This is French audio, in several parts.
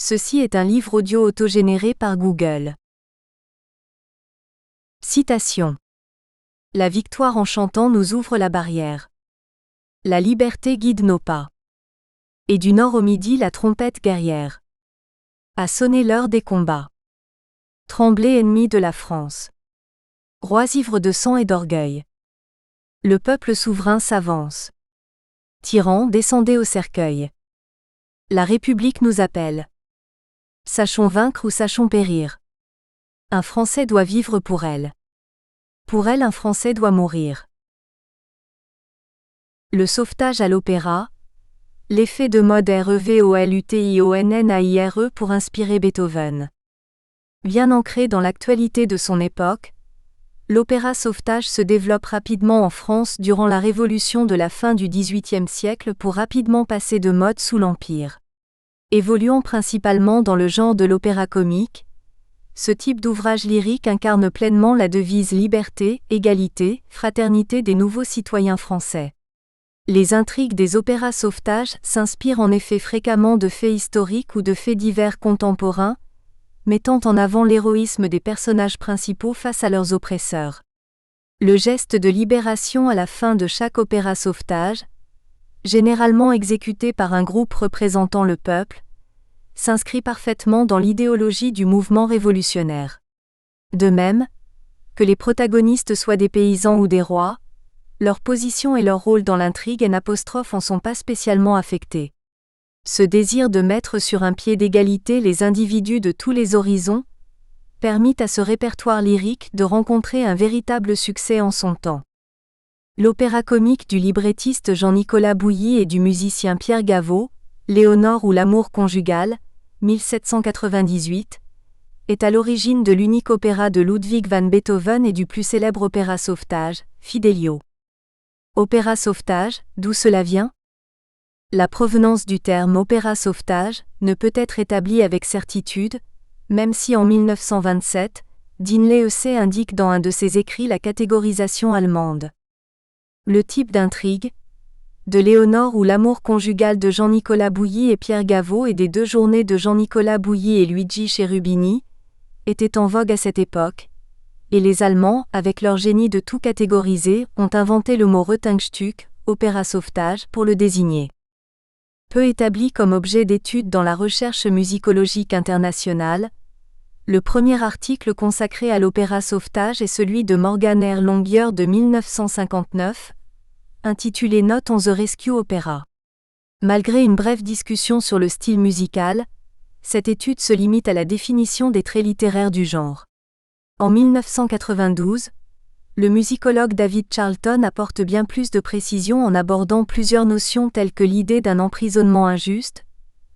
Ceci est un livre audio autogénéré par Google. Citation. La victoire en chantant nous ouvre la barrière. La liberté guide nos pas. Et du nord au midi la trompette guerrière a sonné l'heure des combats. Tremblez ennemis de la France. Rois ivres de sang et d'orgueil. Le peuple souverain s'avance. Tyrans, descendez au cercueil. La République nous appelle. Sachons vaincre ou sachons périr. Un Français doit vivre pour elle. Pour elle un Français doit mourir. Le sauvetage à l'opéra. L'effet de mode REVOLUTIONNAIRE pour inspirer Beethoven. Bien ancré dans l'actualité de son époque, l'opéra sauvetage se développe rapidement en France durant la Révolution de la fin du XVIIIe siècle pour rapidement passer de mode sous l'Empire. Évoluant principalement dans le genre de l'opéra comique, ce type d'ouvrage lyrique incarne pleinement la devise liberté, égalité, fraternité des nouveaux citoyens français. Les intrigues des opéras sauvetage s'inspirent en effet fréquemment de faits historiques ou de faits divers contemporains, mettant en avant l'héroïsme des personnages principaux face à leurs oppresseurs. Le geste de libération à la fin de chaque opéra sauvetage, généralement exécuté par un groupe représentant le peuple, s'inscrit parfaitement dans l'idéologie du mouvement révolutionnaire. De même, que les protagonistes soient des paysans ou des rois, leur position et leur rôle dans l'intrigue en sont pas spécialement affectés. Ce désir de mettre sur un pied d'égalité les individus de tous les horizons permit à ce répertoire lyrique de rencontrer un véritable succès en son temps. L'opéra comique du librettiste Jean-Nicolas Bouilly et du musicien Pierre Gaveau, Léonore ou l'amour conjugal, 1798, est à l'origine de l'unique opéra de Ludwig van Beethoven et du plus célèbre opéra sauvetage, Fidelio. Opéra sauvetage, d'où cela vient ? La provenance du terme opéra sauvetage ne peut être établie avec certitude, même si en 1927, Dean Leessé indique dans un de ses écrits la catégorisation allemande. Le type d'intrigue, de Léonore ou l'amour conjugal de Jean-Nicolas Bouilly et Pierre Gaveau et des deux journées de Jean-Nicolas Bouilly et Luigi Cherubini, était en vogue à cette époque, et les Allemands, avec leur génie de tout catégoriser, ont inventé le mot Rettungsstück, opéra sauvetage, pour le désigner. Peu établi comme objet d'étude dans la recherche musicologique internationale, le premier article consacré à l'opéra sauvetage est celui de Morgan R. Longueur de 1959, intitulé Notes on the Rescue Opera. Malgré une brève discussion sur le style musical, cette étude se limite à la définition des traits littéraires du genre. En 1992, le musicologue David Charlton apporte bien plus de précision en abordant plusieurs notions telles que l'idée d'un emprisonnement injuste,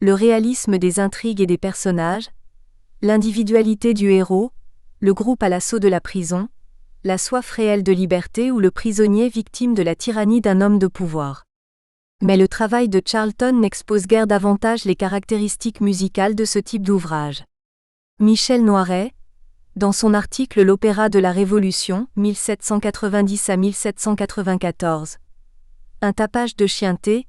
le réalisme des intrigues et des personnages, l'individualité du héros, le groupe à l'assaut de la prison, la soif réelle de liberté ou le prisonnier victime de la tyrannie d'un homme de pouvoir. Mais le travail de Charlton n'expose guère davantage les caractéristiques musicales de ce type d'ouvrage. Michel Noiret, dans son article L'opéra de la Révolution, 1790 à 1794, un tapage de chienté,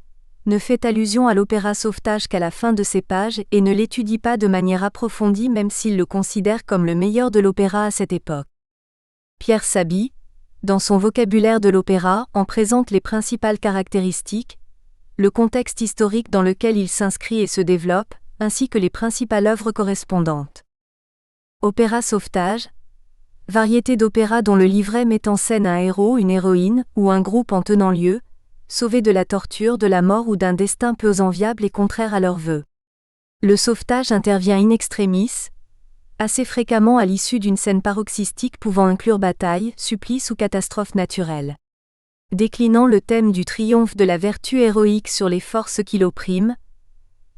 ne fait allusion à l'opéra sauvetage qu'à la fin de ses pages et ne l'étudie pas de manière approfondie même s'il le considère comme le meilleur de l'opéra à cette époque. Pierre Saby, dans son vocabulaire de l'opéra, en présente les principales caractéristiques, le contexte historique dans lequel il s'inscrit et se développe, ainsi que les principales œuvres correspondantes. Opéra sauvetage, variété d'opéra dont le livret met en scène un héros, une héroïne, ou un groupe en tenant lieu, sauvé de la torture, de la mort ou d'un destin peu enviable et contraire à leurs vœux. Le sauvetage intervient in extremis, assez fréquemment à l'issue d'une scène paroxystique pouvant inclure bataille, supplice ou catastrophe naturelle. Déclinant le thème du triomphe de la vertu héroïque sur les forces qui l'oppriment,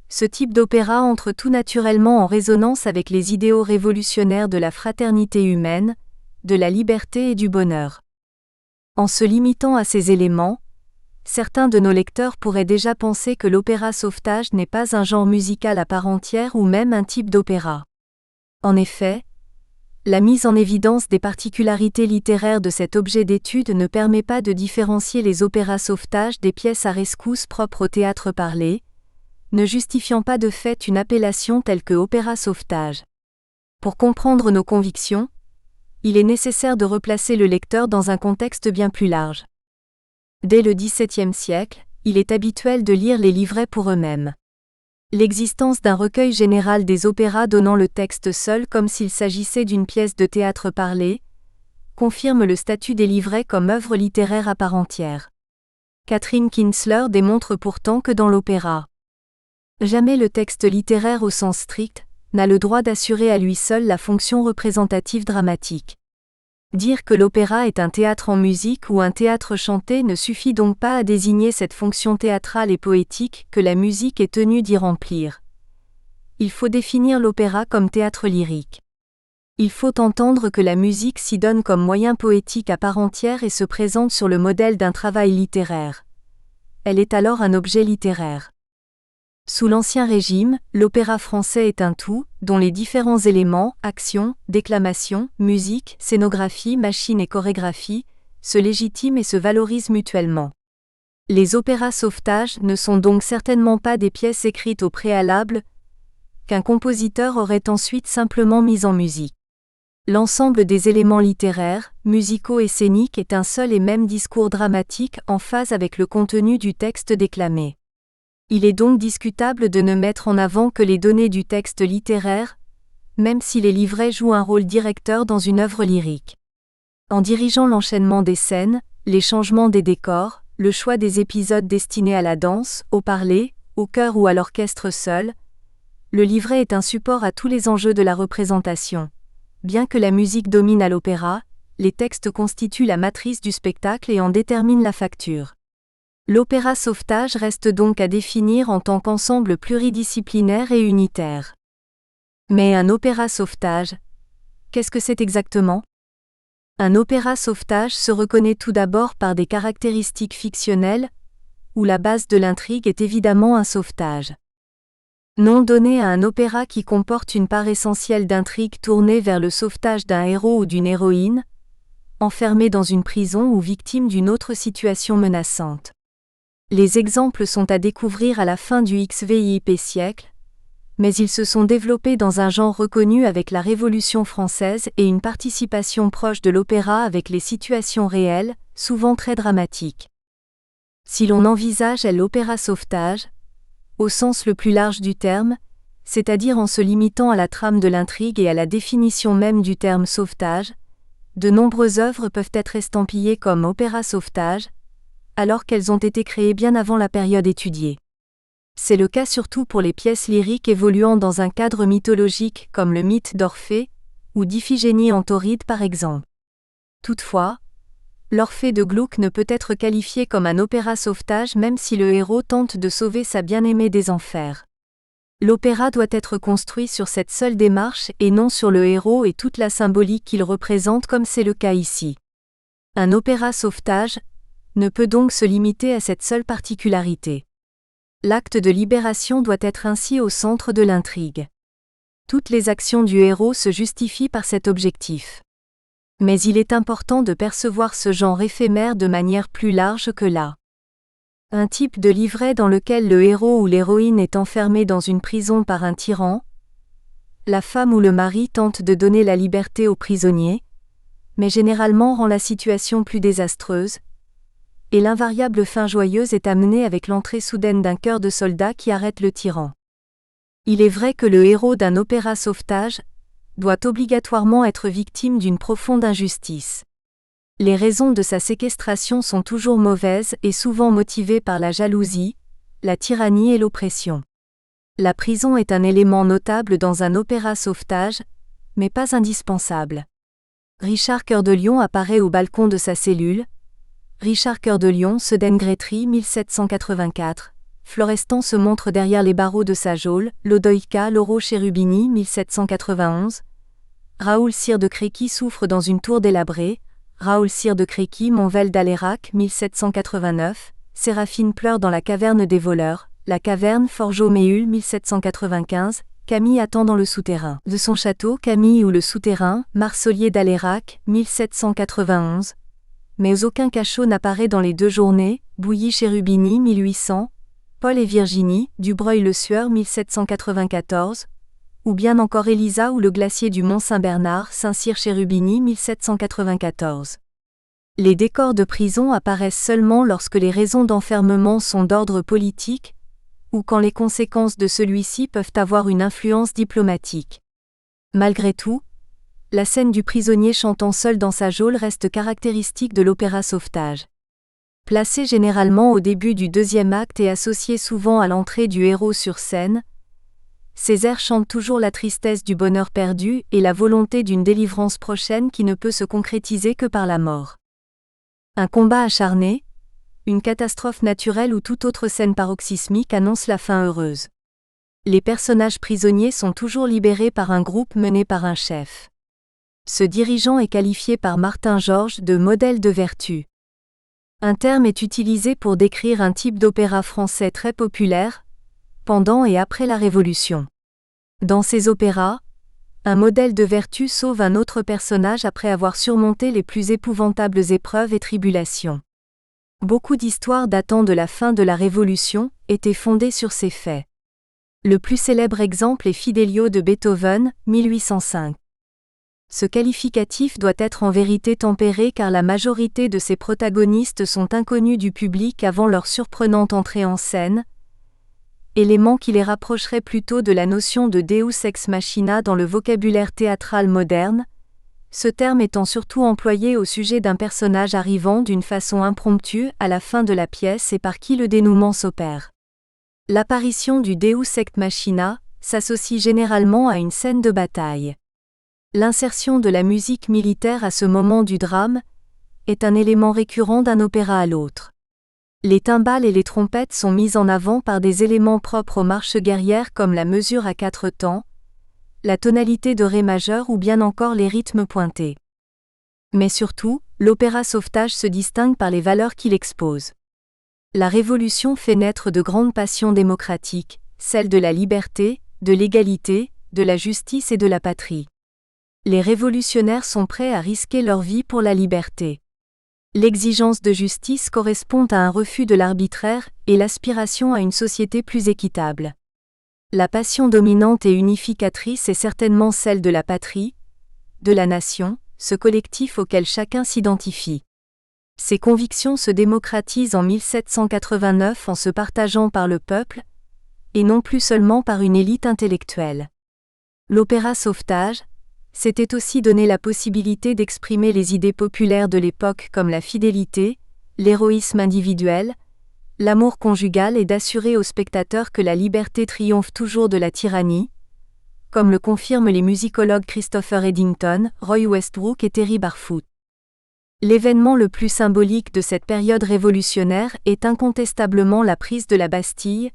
ce type d'opéra entre tout naturellement en résonance avec les idéaux révolutionnaires de la fraternité humaine, de la liberté et du bonheur. En se limitant à ces éléments, certains de nos lecteurs pourraient déjà penser que l'opéra sauvetage n'est pas un genre musical à part entière ou même un type d'opéra. En effet, la mise en évidence des particularités littéraires de cet objet d'étude ne permet pas de différencier les opéras sauvetage des pièces à rescousse propres au théâtre parlé, ne justifiant pas de fait une appellation telle que opéra sauvetage. Pour comprendre nos convictions, il est nécessaire de replacer le lecteur dans un contexte bien plus large. Dès le XVIIe siècle, il est habituel de lire les livrets pour eux-mêmes. L'existence d'un recueil général des opéras donnant le texte seul comme s'il s'agissait d'une pièce de théâtre parlée, confirme le statut des livrets comme œuvre littéraire à part entière. Catherine Kinsler démontre pourtant que dans l'opéra, jamais le texte littéraire au sens strict n'a le droit d'assurer à lui seul la fonction représentative dramatique. Dire que l'opéra est un théâtre en musique ou un théâtre chanté ne suffit donc pas à désigner cette fonction théâtrale et poétique que la musique est tenue d'y remplir. Il faut définir l'opéra comme théâtre lyrique. Il faut entendre que la musique s'y donne comme moyen poétique à part entière et se présente sur le modèle d'un travail littéraire. Elle est alors un objet littéraire. Sous l'Ancien Régime, l'opéra français est un tout, dont les différents éléments, action, déclamation, musique, scénographie, machine et chorégraphie, se légitiment et se valorisent mutuellement. Les opéras sauvetage ne sont donc certainement pas des pièces écrites au préalable, qu'un compositeur aurait ensuite simplement mises en musique. L'ensemble des éléments littéraires, musicaux et scéniques est un seul et même discours dramatique en phase avec le contenu du texte déclamé. Il est donc discutable de ne mettre en avant que les données du texte littéraire, même si les livrets jouent un rôle directeur dans une œuvre lyrique. En dirigeant l'enchaînement des scènes, les changements des décors, le choix des épisodes destinés à la danse, au parler, au chœur ou à l'orchestre seul, le livret est un support à tous les enjeux de la représentation. Bien que la musique domine à l'opéra, les textes constituent la matrice du spectacle et en déterminent la facture. L'opéra sauvetage reste donc à définir en tant qu'ensemble pluridisciplinaire et unitaire. Mais un opéra sauvetage, qu'est-ce que c'est exactement ? Un opéra sauvetage se reconnaît tout d'abord par des caractéristiques fictionnelles, où la base de l'intrigue est évidemment un sauvetage. Nom donné à un opéra qui comporte une part essentielle d'intrigue tournée vers le sauvetage d'un héros ou d'une héroïne, enfermé dans une prison ou victime d'une autre situation menaçante. Les exemples sont à découvrir à la fin du XVIe siècle, mais ils se sont développés dans un genre reconnu avec la Révolution française et une participation proche de l'opéra avec les situations réelles, souvent très dramatiques. Si l'on envisage l'opéra sauvetage, au sens le plus large du terme, c'est-à-dire en se limitant à la trame de l'intrigue et à la définition même du terme sauvetage, de nombreuses œuvres peuvent être estampillées comme opéra sauvetage, alors qu'elles ont été créées bien avant la période étudiée. C'est le cas surtout pour les pièces lyriques évoluant dans un cadre mythologique comme le mythe d'Orphée, ou d'Iphigénie en Tauride par exemple. Toutefois, l'Orphée de Gluck ne peut être qualifié comme un opéra sauvetage même si le héros tente de sauver sa bien-aimée des enfers. L'opéra doit être construit sur cette seule démarche et non sur le héros et toute la symbolique qu'il représente comme c'est le cas ici. Un opéra sauvetage ne peut donc se limiter à cette seule particularité. L'acte de libération doit être ainsi au centre de l'intrigue. Toutes les actions du héros se justifient par cet objectif. Mais il est important de percevoir ce genre éphémère de manière plus large que là. Un type de livret dans lequel le héros ou l'héroïne est enfermé dans une prison par un tyran, la femme ou le mari tente de donner la liberté au prisonnier, mais généralement rend la situation plus désastreuse, et l'invariable fin joyeuse est amenée avec l'entrée soudaine d'un chœur de soldats qui arrête le tyran. Il est vrai que le héros d'un opéra sauvetage doit obligatoirement être victime d'une profonde injustice. Les raisons de sa séquestration sont toujours mauvaises et souvent motivées par la jalousie, la tyrannie et l'oppression. La prison est un élément notable dans un opéra sauvetage, mais pas indispensable. Richard Cœur de Lion apparaît au balcon de sa cellule. Richard Cœur de Lion, Sedaine Grétry, 1784. Florestan se montre derrière les barreaux de sa geôle. Lodoïka, Lauro Cherubini, 1791. Raoul Sire de Créqui souffre dans une tour délabrée. Raoul Sire de Créqui, Montvel d'Alérac, 1789. Séraphine pleure dans la caverne des voleurs. La caverne, Forgeau Méhul, 1795. Camille attend dans le souterrain de son château. Camille ou le souterrain, Marcelier d'Alérac, 1791. Mais aucun cachot n'apparaît dans les deux journées. Bouilly Cherubini, 1800. Paul et Virginie, du Breuil-le-Sueur 1794, ou bien encore Élisa ou le glacier du Mont-Saint-Bernard, Saint-Cyr-Chérubini 1794. Les décors de prison apparaissent seulement lorsque les raisons d'enfermement sont d'ordre politique, ou quand les conséquences de celui-ci peuvent avoir une influence diplomatique. Malgré tout, la scène du prisonnier chantant seul dans sa geôle reste caractéristique de l'opéra Sauvetage. Placée généralement au début du deuxième acte et associée souvent à l'entrée du héros sur scène, ces airs chantent toujours la tristesse du bonheur perdu et la volonté d'une délivrance prochaine qui ne peut se concrétiser que par la mort. Un combat acharné, une catastrophe naturelle ou toute autre scène paroxysmique annonce la fin heureuse. Les personnages prisonniers sont toujours libérés par un groupe mené par un chef. Ce dirigeant est qualifié par Martin Georges de modèle de vertu. Un terme est utilisé pour décrire un type d'opéra français très populaire, pendant et après la Révolution. Dans ces opéras, un modèle de vertu sauve un autre personnage après avoir surmonté les plus épouvantables épreuves et tribulations. Beaucoup d'histoires datant de la fin de la Révolution étaient fondées sur ces faits. Le plus célèbre exemple est Fidelio de Beethoven, 1805. Ce qualificatif doit être en vérité tempéré car la majorité de ses protagonistes sont inconnus du public avant leur surprenante entrée en scène, élément qui les rapprocherait plutôt de la notion de Deus ex machina dans le vocabulaire théâtral moderne, ce terme étant surtout employé au sujet d'un personnage arrivant d'une façon impromptue à la fin de la pièce et par qui le dénouement s'opère. L'apparition du Deus ex machina s'associe généralement à une scène de bataille. L'insertion de la musique militaire à ce moment du drame est un élément récurrent d'un opéra à l'autre. Les timbales et les trompettes sont mises en avant par des éléments propres aux marches guerrières comme la mesure à 4 temps, la tonalité de ré majeur ou bien encore les rythmes pointés. Mais surtout, l'opéra Sauvetage se distingue par les valeurs qu'il expose. La Révolution fait naître de grandes passions démocratiques, celles de la liberté, de l'égalité, de la justice et de la patrie. Les révolutionnaires sont prêts à risquer leur vie pour la liberté. L'exigence de justice correspond à un refus de l'arbitraire et l'aspiration à une société plus équitable. La passion dominante et unificatrice est certainement celle de la patrie, de la nation, ce collectif auquel chacun s'identifie. Ces convictions se démocratisent en 1789 en se partageant par le peuple, et non plus seulement par une élite intellectuelle. L'opéra Sauvetage s'était aussi donné la possibilité d'exprimer les idées populaires de l'époque comme la fidélité, l'héroïsme individuel, l'amour conjugal et d'assurer aux spectateurs que la liberté triomphe toujours de la tyrannie, comme le confirment les musicologues Christopher Eddington, Roy Westbrook et Terry Barfoot. L'événement le plus symbolique de cette période révolutionnaire est incontestablement la prise de la Bastille,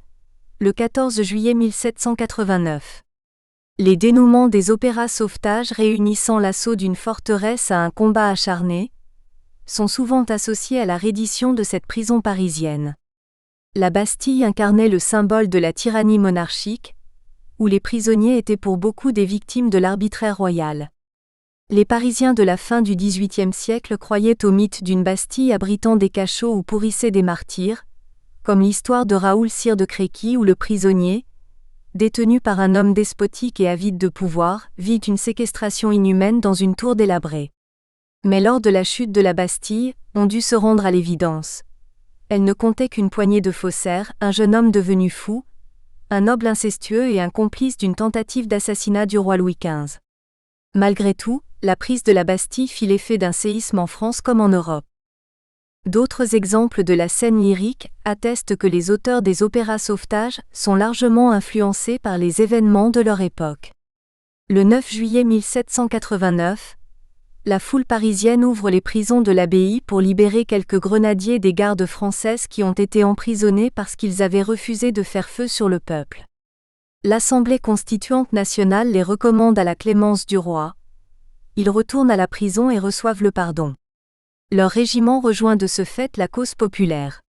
le 14 juillet 1789. Les dénouements des opéras Sauvetage réunissant l'assaut d'une forteresse à un combat acharné sont souvent associés à la reddition de cette prison parisienne. La Bastille incarnait le symbole de la tyrannie monarchique, où les prisonniers étaient pour beaucoup des victimes de l'arbitraire royal. Les Parisiens de la fin du XVIIIe siècle croyaient au mythe d'une Bastille abritant des cachots où pourrissaient des martyrs, comme l'histoire de Raoul Sire de Créqui où le prisonnier, détenu par un homme despotique et avide de pouvoir, vit une séquestration inhumaine dans une tour délabrée. Mais lors de la chute de la Bastille, on dut se rendre à l'évidence. Elle ne comptait qu'une poignée de faussaires, un jeune homme devenu fou, un noble incestueux et un complice d'une tentative d'assassinat du roi Louis XV. Malgré tout, la prise de la Bastille fit l'effet d'un séisme en France comme en Europe. D'autres exemples de la scène lyrique attestent que les auteurs des opéras Sauvetage sont largement influencés par les événements de leur époque. Le 9 juillet 1789, la foule parisienne ouvre les prisons de l'abbaye pour libérer quelques grenadiers des gardes françaises qui ont été emprisonnés parce qu'ils avaient refusé de faire feu sur le peuple. L'Assemblée constituante nationale les recommande à la clémence du roi. Ils retournent à la prison et reçoivent le pardon. Leur régiment rejoint de ce fait la cause populaire.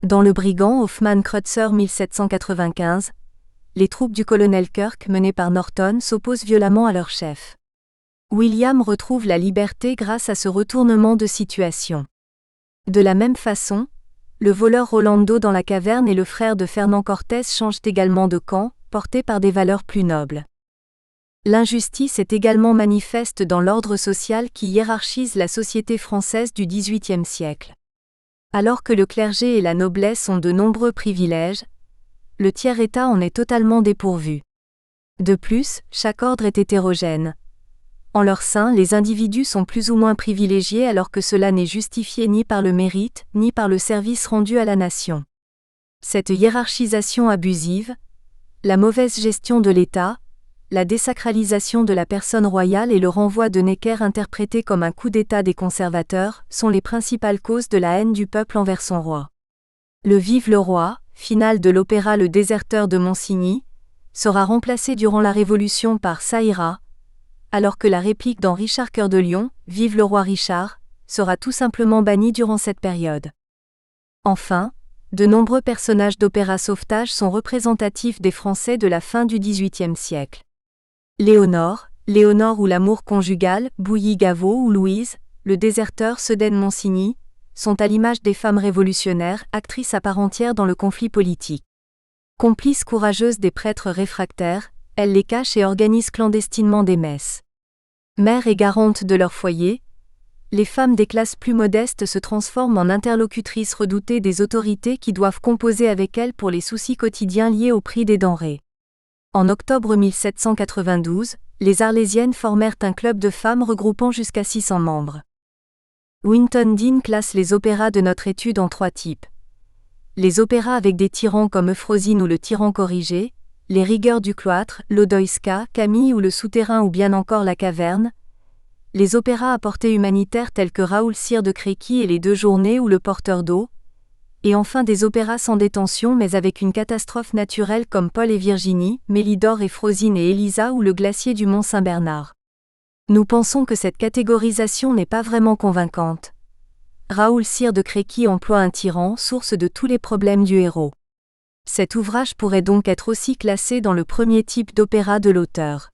Dans le brigand Hoffmann-Kreutzer 1795, les troupes du colonel Kirk menées par Norton s'opposent violemment à leur chef. William retrouve la liberté grâce à ce retournement de situation. De la même façon, le voleur Rolando dans la caverne et le frère de Fernand Cortés changent également de camp, portés par des valeurs plus nobles. L'injustice est également manifeste dans l'ordre social qui hiérarchise la société française du XVIIIe siècle. Alors que le clergé et la noblesse ont de nombreux privilèges, le tiers-état en est totalement dépourvu. De plus, chaque ordre est hétérogène. En leur sein, les individus sont plus ou moins privilégiés alors que cela n'est justifié ni par le mérite, ni par le service rendu à la nation. Cette hiérarchisation abusive, la mauvaise gestion de l'État, la désacralisation de la personne royale et le renvoi de Necker interprété comme un coup d'État des conservateurs sont les principales causes de la haine du peuple envers son roi. Le Vive le roi, finale de l'opéra Le Déserteur de Monsigny, sera remplacé durant la Révolution par Ça ira, alors que la réplique dans Richard Cœur de Lion, Vive le roi Richard, sera tout simplement bannie durant cette période. Enfin, de nombreux personnages d'opéra sauvetage sont représentatifs des Français de la fin du XVIIIe siècle. Léonore ou l'amour conjugal, Bouilly-Gaveau ou Louise, le déserteur Sedaine-Monsigny, sont à l'image des femmes révolutionnaires, actrices à part entière dans le conflit politique. Complices courageuses des prêtres réfractaires, elles les cachent et organisent clandestinement des messes. Mères et garantes de leur foyer, les femmes des classes plus modestes se transforment en interlocutrices redoutées des autorités qui doivent composer avec elles pour les soucis quotidiens liés au prix des denrées. En octobre 1792, les Arlésiennes formèrent un club de femmes regroupant jusqu'à 600 membres. Winton Dean classe les opéras de notre étude en 3 types. Les opéras avec des tyrans comme Euphrosine ou le tyran corrigé, les rigueurs du cloître, l'Odoïska, Camille ou le souterrain ou bien encore la caverne, les opéras à portée humanitaire tels que Raoul Sire de Créqui et les 2 journées ou le porteur d'eau, et enfin des opéras sans détention mais avec une catastrophe naturelle comme Paul et Virginie, Mélidor et Frosine et Élisa ou le glacier du Mont Saint-Bernard. Nous pensons que cette catégorisation n'est pas vraiment convaincante. Raoul Sire de Créqui emploie un tyran, source de tous les problèmes du héros. Cet ouvrage pourrait donc être aussi classé dans le premier type d'opéra de l'auteur.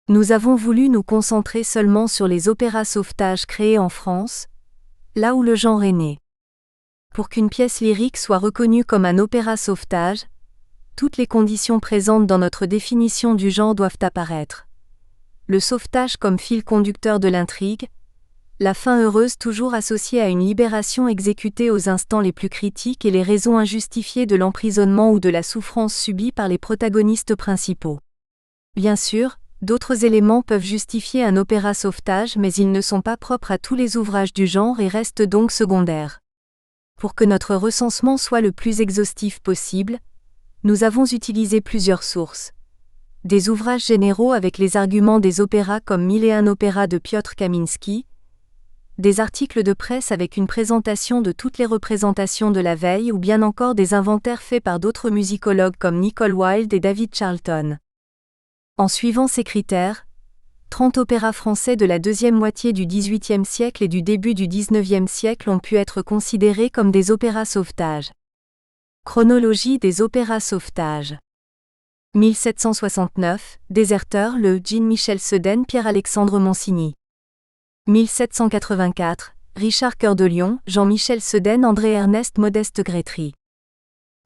Nous avons voulu nous concentrer seulement sur les opéras sauvetage créés en France, là où le genre est né. Pour qu'une pièce lyrique soit reconnue comme un opéra sauvetage, toutes les conditions présentes dans notre définition du genre doivent apparaître. Le sauvetage comme fil conducteur de l'intrigue, la fin heureuse toujours associée à une libération exécutée aux instants les plus critiques et les raisons injustifiées de l'emprisonnement ou de la souffrance subie par les protagonistes principaux. Bien sûr, d'autres éléments peuvent justifier un opéra sauvetage mais ils ne sont pas propres à tous les ouvrages du genre et restent donc secondaires. Pour que notre recensement soit le plus exhaustif possible, nous avons utilisé plusieurs sources. Des ouvrages généraux avec les arguments des opéras comme 1001 opéras de Piotr Kamiński, des articles de presse avec une présentation de toutes les représentations de la veille ou bien encore des inventaires faits par d'autres musicologues comme Nicole Wilde et David Charlton. En suivant ces critères, 30 opéras français de la deuxième moitié du XVIIIe siècle et du début du XIXe siècle ont pu être considérés comme des opéras sauvetage. Chronologie des opéras sauvetage. 1769, Déserteur, le Jean-Michel Sedaine, Pierre-Alexandre Monsigny. 1784, Richard Cœur de Lion, Jean-Michel Sedaine, André-Ernest Modeste Grétry.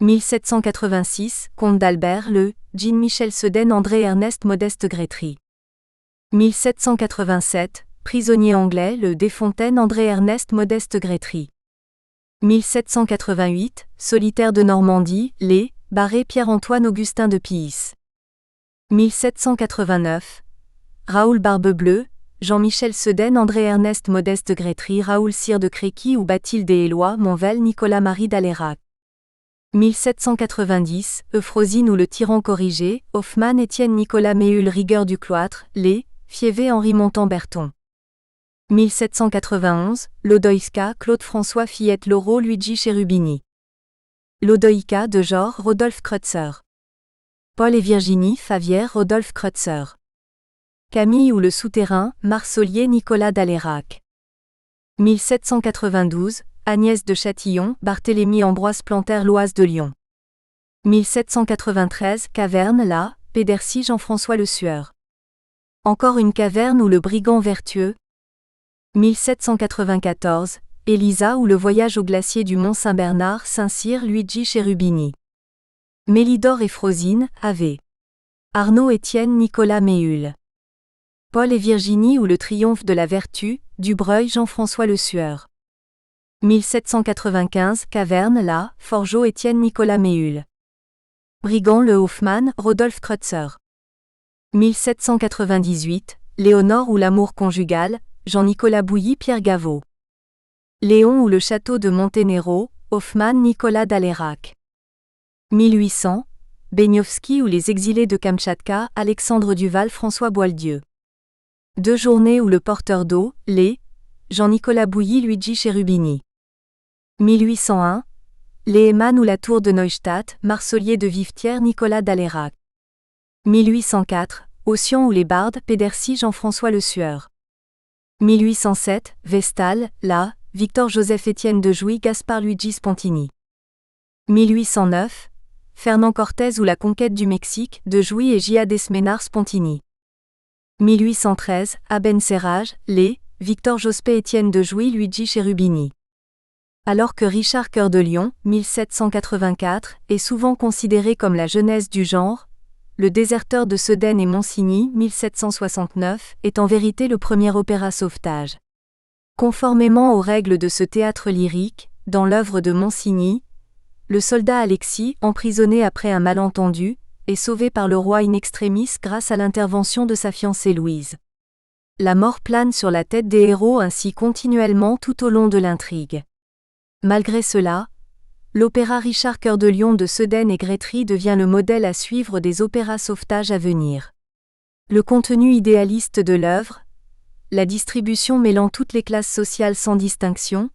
1786, Comte d'Albert, le Jean-Michel Sedaine, André-Ernest Modeste Grétry. 1787, Prisonnier anglais, le Desfontaines, André-Ernest Modeste Grétry. 1788, Solitaire de Normandie, les Barré Pierre-Antoine Augustin de Pillys. 1789, Raoul Barbe-Bleue, Jean-Michel Sedaine, André-Ernest Modeste Grétry, Raoul Sire de Créqui ou Bathilde Éloi, Monvel, Nicolas-Marie d'Alérac. 1790, Euphrosine ou le tyran corrigé, Hoffmann, Étienne Nicolas Méhul, Rigueur du cloître, les Fievé, Henri Montan-Berton. 1791, l'Odoïska, Claude François Fillette Laureau, Luigi Cherubini. L'Odoïka de genre, Rodolphe Kreutzer. Paul et Virginie, Favière, Rodolphe Kreutzer. Camille ou le souterrain, Marsollier, Nicolas d'Alérac. 1792, Agnès de Châtillon, Barthélemy Ambroise Planter, Loise de Lyon. 1793, Caverne, la Pédercy, Jean-François Le Sueur. Encore une caverne ou le brigand vertueux. 1794, Elisa ou Le voyage au glacier du Mont Saint-Bernard, Saint-Cyr, Luigi Cherubini. Mélidor et Frosine, Ave. Arnaud Étienne Nicolas Méhul. Paul et Virginie ou Le triomphe de la vertu, Dubreuil Jean-François Le Sueur. 1795, Caverne, la, Forgeot Étienne Nicolas Méhul. Brigand Le Hoffmann, Rodolphe Kreutzer. 1798, Léonore ou l'amour conjugal, Jean-Nicolas Bouilly Pierre Gaveau. Léon ou le château de Monténero, Hoffmann Nicolas Dalérac. 1800, Beniowski ou les exilés de Kamtchatka, Alexandre Duval François Boieldieu. Deux journées ou le porteur d'eau, les, Jean-Nicolas Bouilly Luigi Cherubini. 1801, Lehmann ou la tour de Neustadt, Marcelier de Vivetière Nicolas Dalérac. 1804, Ossian ou les bardes, Pédercy Jean-François Le Sueur. 1807, Vestale, la, Victor-Joseph-Étienne de Jouy Gaspard Luigi Spontini. 1809, Fernand Cortés ou la conquête du Mexique, de Jouy et J.A. Desménard Spontini. 1813, Abencerrage, les, Victor-Jospé-Étienne de Jouy Luigi Cherubini. Alors que Richard Cœur de Lion, 1784, est souvent considéré comme la genèse du genre, Le déserteur de Sedaine et Monsigny, 1769, est en vérité le premier opéra sauvetage. Conformément aux règles de ce théâtre lyrique, dans l'œuvre de Monsigny, le soldat Alexis, emprisonné après un malentendu, est sauvé par le roi in extremis grâce à l'intervention de sa fiancée Louise. La mort plane sur la tête des héros ainsi continuellement tout au long de l'intrigue. Malgré cela, l'opéra Richard Cœur de Lion de Sedaine et Grétry devient le modèle à suivre des opéras sauvetage à venir. Le contenu idéaliste de l'œuvre, la distribution mêlant toutes les classes sociales sans distinction,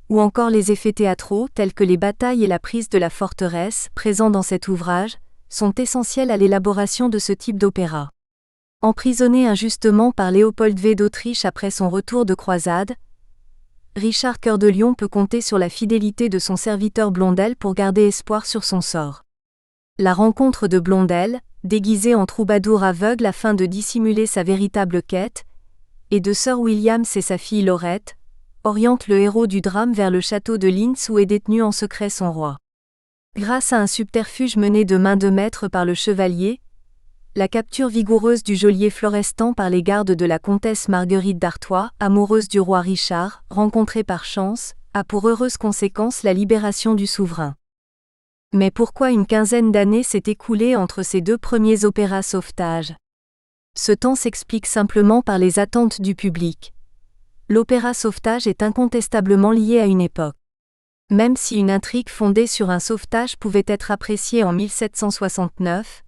ou encore les effets théâtraux tels que les batailles et la prise de la forteresse, présents dans cet ouvrage, sont essentiels à l'élaboration de ce type d'opéra. Emprisonné injustement par Léopold V d'Autriche après son retour de croisade, Richard Cœur de Lion peut compter sur la fidélité de son serviteur Blondel pour garder espoir sur son sort. La rencontre de Blondel, déguisé en troubadour aveugle afin de dissimuler sa véritable quête, et de Sir Williams et sa fille Laurette, oriente le héros du drame vers le château de Linz où est détenu en secret son roi. Grâce à un subterfuge mené de main de maître par le chevalier, la capture vigoureuse du geôlier Florestan par les gardes de la comtesse Marguerite d'Artois, amoureuse du roi Richard, rencontrée par chance, a pour heureuse conséquence la libération du souverain. Mais pourquoi une quinzaine d'années s'est écoulée entre ces deux premiers opéras sauvetage ? Ce temps s'explique simplement par les attentes du public. L'opéra sauvetage est incontestablement lié à une époque. Même si une intrigue fondée sur un sauvetage pouvait être appréciée en 1769,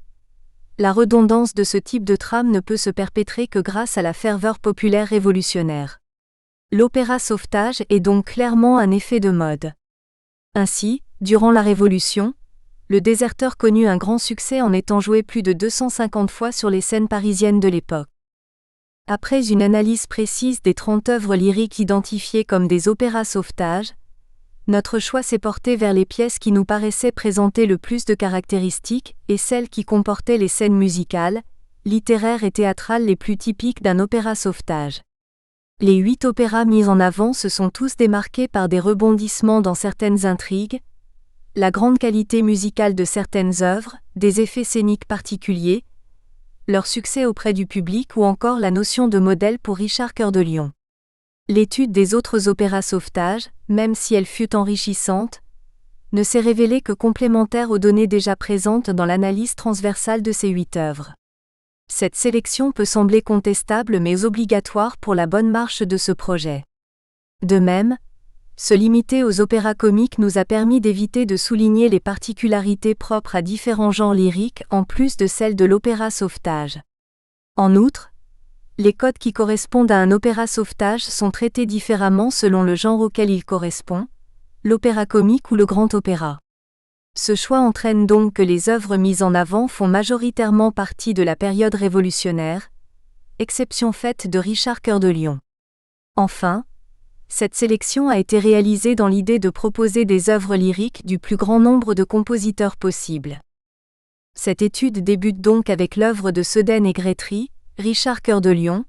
la redondance de ce type de trame ne peut se perpétrer que grâce à la ferveur populaire révolutionnaire. L'opéra sauvetage est donc clairement un effet de mode. Ainsi, durant la Révolution, Le déserteur connut un grand succès en étant joué plus de 250 fois sur les scènes parisiennes de l'époque. Après une analyse précise des 30 œuvres lyriques identifiées comme des opéras sauvetage, notre choix s'est porté vers les pièces qui nous paraissaient présenter le plus de caractéristiques et celles qui comportaient les scènes musicales, littéraires et théâtrales les plus typiques d'un opéra sauvetage. Les 8 opéras mis en avant se sont tous démarqués par des rebondissements dans certaines intrigues, la grande qualité musicale de certaines œuvres, des effets scéniques particuliers, leur succès auprès du public ou encore la notion de modèle pour Richard Cœur de Lion. L'étude des autres opéras sauvetage, même si elle fut enrichissante, ne s'est révélée que complémentaire aux données déjà présentes dans l'analyse transversale de ces 8 œuvres. Cette sélection peut sembler contestable mais obligatoire pour la bonne marche de ce projet. De même, se limiter aux opéras comiques nous a permis d'éviter de souligner les particularités propres à différents genres lyriques en plus de celles de l'opéra sauvetage. En outre, les codes qui correspondent à un opéra sauvetage sont traités différemment selon le genre auquel il correspond, l'opéra comique ou le grand opéra. Ce choix entraîne donc que les œuvres mises en avant font majoritairement partie de la période révolutionnaire, exception faite de Richard Cœur de Lion. Enfin, cette sélection a été réalisée dans l'idée de proposer des œuvres lyriques du plus grand nombre de compositeurs possible. Cette étude débute donc avec l'œuvre de Sedaine et Grétry, Richard Cœur de Lion,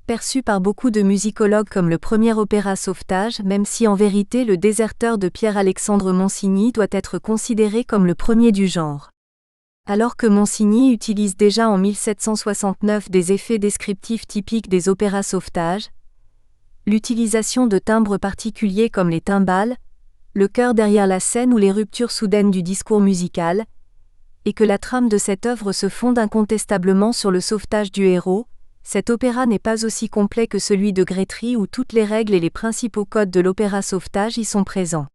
perçu par beaucoup de musicologues comme le premier opéra sauvetage, même si en vérité le Déserteur de Pierre-Alexandre Monsigny doit être considéré comme le premier du genre. Alors que Monsigny utilise déjà en 1769 des effets descriptifs typiques des opéras sauvetage, l'utilisation de timbres particuliers comme les timbales, le chœur derrière la scène ou les ruptures soudaines du discours musical, et que la trame de cette œuvre se fonde incontestablement sur le sauvetage du héros, cet opéra n'est pas aussi complet que celui de Grétry où toutes les règles et les principaux codes de l'opéra sauvetage y sont présents.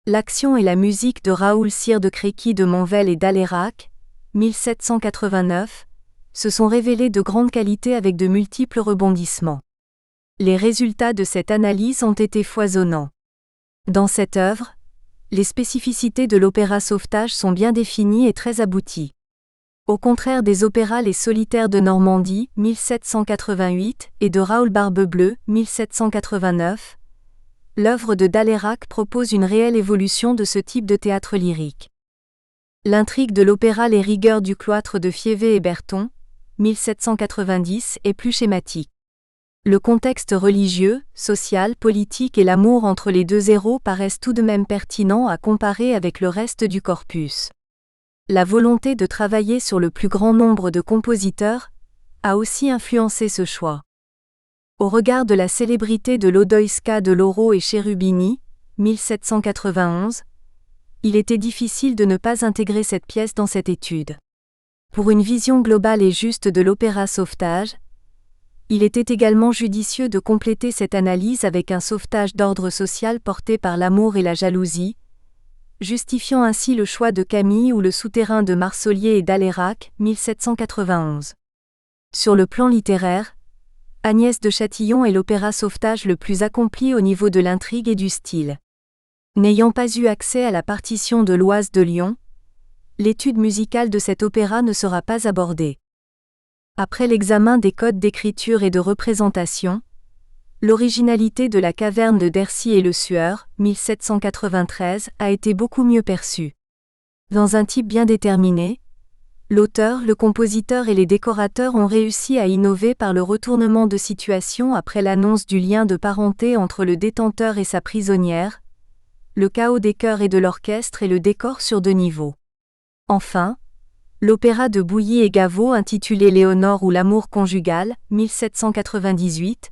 L'action et la musique de Raoul Sire de Créqui de Monvel et d'Alérac, 1789, se sont révélées de grande qualité avec de multiples rebondissements. Les résultats de cette analyse ont été foisonnants. Dans cette œuvre, les spécificités de l'opéra sauvetage sont bien définies et très abouties. Au contraire des opéras Les Solitaires de Normandie, 1788, et de Raoul Barbe-Bleue, 1789, l'œuvre de d'Alérac propose une réelle évolution de ce type de théâtre lyrique. L'intrigue de l'opéra Les Rigueurs du cloître de Fiévé et Berton, 1790, est plus schématique. Le contexte religieux, social, politique et l'amour entre les deux héros paraissent tout de même pertinents à comparer avec le reste du corpus. La volonté de travailler sur le plus grand nombre de compositeurs a aussi influencé ce choix. Au regard de la célébrité de l'Odoïska de Loro et Cherubini, 1791, il était difficile de ne pas intégrer cette pièce dans cette étude. Pour une vision globale et juste de l'opéra sauvetage, il était également judicieux de compléter cette analyse avec un sauvetage d'ordre social porté par l'amour et la jalousie, justifiant ainsi le choix de Camille ou le souterrain de Marsollier et d'Alérac, 1791. Sur le plan littéraire, Agnès de Châtillon est l'opéra sauvetage le plus accompli au niveau de l'intrigue et du style. N'ayant pas eu accès à la partition de l'Oise de Lyon, l'étude musicale de cet opéra ne sera pas abordée. Après l'examen des codes d'écriture et de représentation, l'originalité de la caverne de Dercy et le Sueur, 1793, a été beaucoup mieux perçue. Dans un type bien déterminé, l'auteur, le compositeur et les décorateurs ont réussi à innover par le retournement de situation après l'annonce du lien de parenté entre le détenteur et sa prisonnière, le chaos des chœurs et de l'orchestre et le décor sur deux niveaux. Enfin, l'opéra de Bouilly et Gaveau intitulé Léonore ou l'amour conjugal, 1798,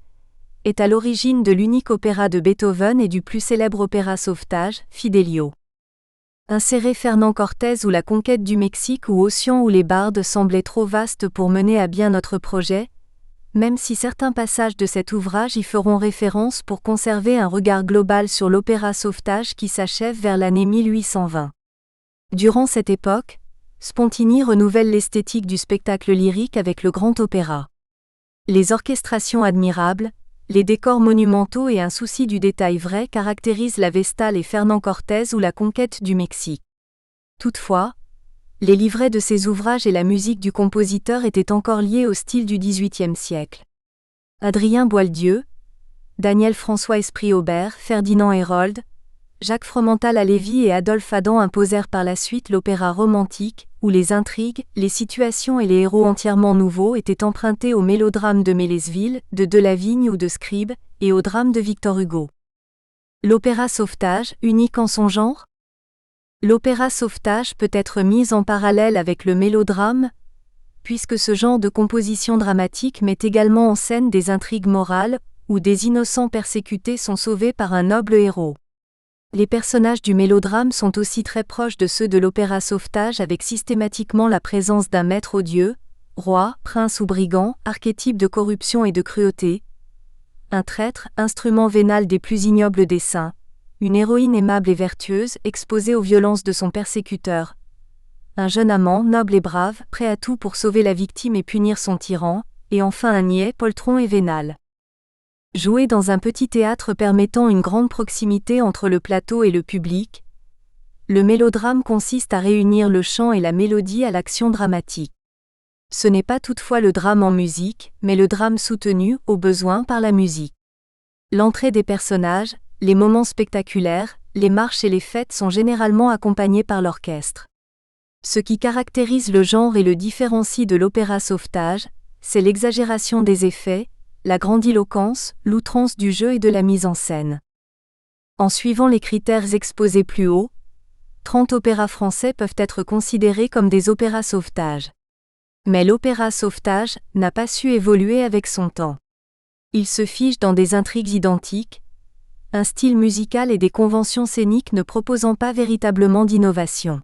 est à l'origine de l'unique opéra de Beethoven et du plus célèbre opéra sauvetage, Fidelio. Insérer Fernand Cortés ou la conquête du Mexique ou Ossian ou les bardes semblait trop vaste pour mener à bien notre projet, même si certains passages de cet ouvrage y feront référence pour conserver un regard global sur l'opéra sauvetage qui s'achève vers l'année 1820. Durant cette époque, Spontini renouvelle l'esthétique du spectacle lyrique avec le grand opéra. Les orchestrations admirables, les décors monumentaux et un souci du détail vrai caractérisent la Vestale et Fernand Cortés ou la conquête du Mexique. Toutefois, les livrets de ces ouvrages et la musique du compositeur étaient encore liés au style du XVIIIe siècle. Adrien Boieldieu, Daniel François Esprit-Aubert, Ferdinand Hérold, Jacques Fromental à Lévy et Adolphe Adam imposèrent par la suite l'opéra romantique, où les intrigues, les situations et les héros entièrement nouveaux étaient empruntés au mélodrame de Mélesville, de Delavigne ou de Scribe, et au drame de Victor Hugo. L'opéra sauvetage, unique en son genre ? L'opéra sauvetage peut être mis en parallèle avec le mélodrame, puisque ce genre de composition dramatique met également en scène des intrigues morales, où des innocents persécutés sont sauvés par un noble héros. Les personnages du mélodrame sont aussi très proches de ceux de l'opéra sauvetage avec systématiquement la présence d'un maître odieux, roi, prince ou brigand, archétype de corruption et de cruauté, un traître, instrument vénal des plus ignobles desseins, une héroïne aimable et vertueuse exposée aux violences de son persécuteur, un jeune amant noble et brave, prêt à tout pour sauver la victime et punir son tyran, et enfin un niais, poltron et vénal. Jouer dans un petit théâtre permettant une grande proximité entre le plateau et le public, le mélodrame consiste à réunir le chant et la mélodie à l'action dramatique. Ce n'est pas toutefois le drame en musique, mais le drame soutenu, au besoin, par la musique. L'entrée des personnages, les moments spectaculaires, les marches et les fêtes sont généralement accompagnés par l'orchestre. Ce qui caractérise le genre et le différencie de l'opéra sauvetage, c'est l'exagération des effets, la grandiloquence, l'outrance du jeu et de la mise en scène. En suivant les critères exposés plus haut, 30 opéras français peuvent être considérés comme des opéras sauvetage. Mais l'opéra sauvetage n'a pas su évoluer avec son temps. Il se fige dans des intrigues identiques, un style musical et des conventions scéniques ne proposant pas véritablement d'innovation.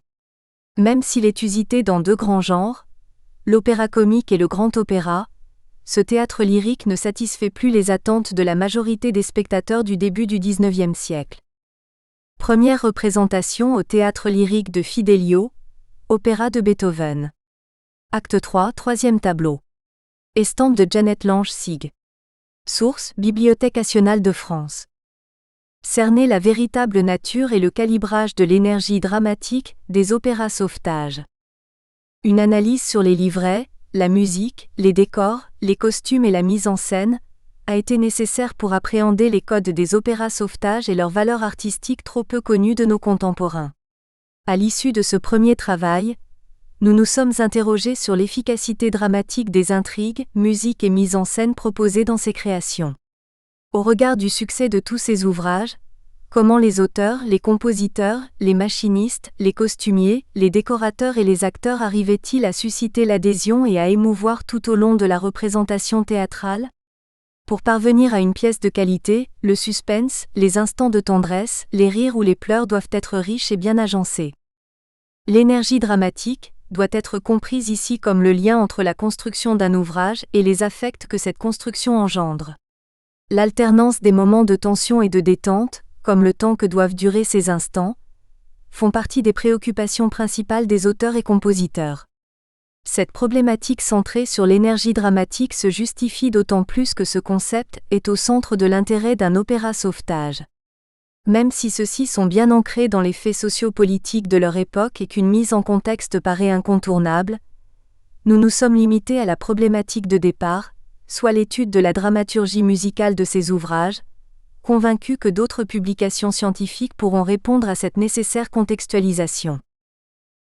Même s'il est usité dans deux grands genres, l'opéra comique et le grand opéra, ce théâtre lyrique ne satisfait plus les attentes de la majorité des spectateurs du début du XIXe siècle. Première représentation au théâtre lyrique de Fidelio, opéra de Beethoven. Acte 3, troisième tableau. Estampe de Janet Lange Sig. Source, Bibliothèque nationale de France. Cerner la véritable nature et le calibrage de l'énergie dramatique des opéras sauvetage. Une analyse sur les livrets, la musique, les décors, les costumes et la mise en scène a été nécessaire pour appréhender les codes des opéras sauvetage et leurs valeurs artistiques trop peu connues de nos contemporains. À l'issue de ce premier travail, nous nous sommes interrogés sur l'efficacité dramatique des intrigues, musique et mise en scène proposées dans ces créations. Au regard du succès de tous ces ouvrages, comment les auteurs, les compositeurs, les machinistes, les costumiers, les décorateurs et les acteurs arrivaient-ils à susciter l'adhésion et à émouvoir tout au long de la représentation théâtrale ? Pour parvenir à une pièce de qualité, le suspense, les instants de tendresse, les rires ou les pleurs doivent être riches et bien agencés. L'énergie dramatique doit être comprise ici comme le lien entre la construction d'un ouvrage et les affects que cette construction engendre. L'alternance des moments de tension et de détente, comme le temps que doivent durer ces instants, font partie des préoccupations principales des auteurs et compositeurs. Cette problématique centrée sur l'énergie dramatique se justifie d'autant plus que ce concept est au centre de l'intérêt d'un opéra sauvetage. Même si ceux-ci sont bien ancrés dans les faits sociopolitiques de leur époque et qu'une mise en contexte paraît incontournable, nous nous sommes limités à la problématique de départ, soit l'étude de la dramaturgie musicale de ces ouvrages, convaincus que d'autres publications scientifiques pourront répondre à cette nécessaire contextualisation.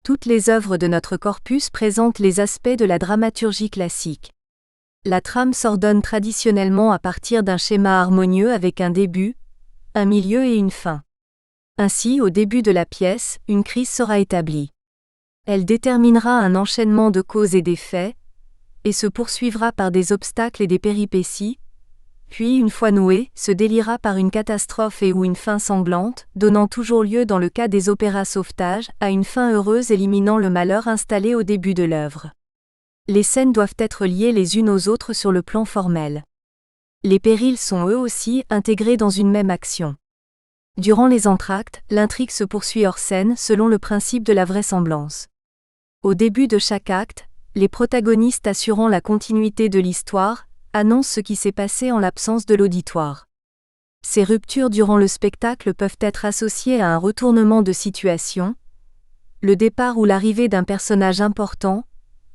Toutes les œuvres de notre corpus présentent les aspects de la dramaturgie classique. La trame s'ordonne traditionnellement à partir d'un schéma harmonieux avec un début, un milieu et une fin. Ainsi, au début de la pièce, une crise sera établie. Elle déterminera un enchaînement de causes et d'effets, et se poursuivra par des obstacles et des péripéties, puis, une fois nouée, se déliera par une catastrophe et ou une fin sanglante, donnant toujours lieu dans le cas des opéras sauvetage, à une fin heureuse éliminant le malheur installé au début de l'œuvre. Les scènes doivent être liées les unes aux autres sur le plan formel. Les périls sont eux aussi intégrés dans une même action. Durant les entr'actes, l'intrigue se poursuit hors scène selon le principe de la vraisemblance. Au début de chaque acte, les protagonistes assurant la continuité de l'histoire, annoncent ce qui s'est passé en l'absence de l'auditoire. Ces ruptures durant le spectacle peuvent être associées à un retournement de situation, le départ ou l'arrivée d'un personnage important,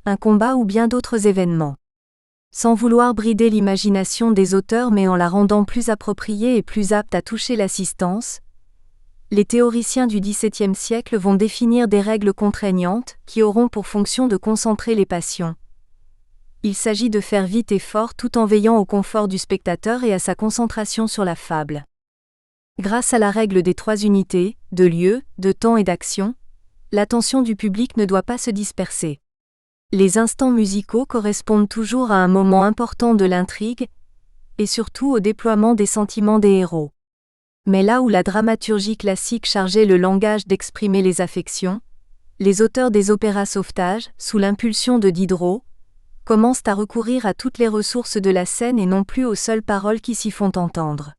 un combat ou bien d'autres événements. Sans vouloir brider l'imagination des auteurs mais en la rendant plus appropriée et plus apte à toucher l'assistance, les théoriciens du XVIIe siècle vont définir des règles contraignantes qui auront pour fonction de concentrer les passions. Il s'agit de faire vite et fort tout en veillant au confort du spectateur et à sa concentration sur la fable. Grâce à la règle des 3 unités, de lieu, de temps et d'action, l'attention du public ne doit pas se disperser. Les instants musicaux correspondent toujours à un moment important de l'intrigue, et surtout au déploiement des sentiments des héros. Mais là où la dramaturgie classique chargeait le langage d'exprimer les affections, les auteurs des opéras sauvetage, sous l'impulsion de Diderot, commencent à recourir à toutes les ressources de la scène et non plus aux seules paroles qui s'y font entendre.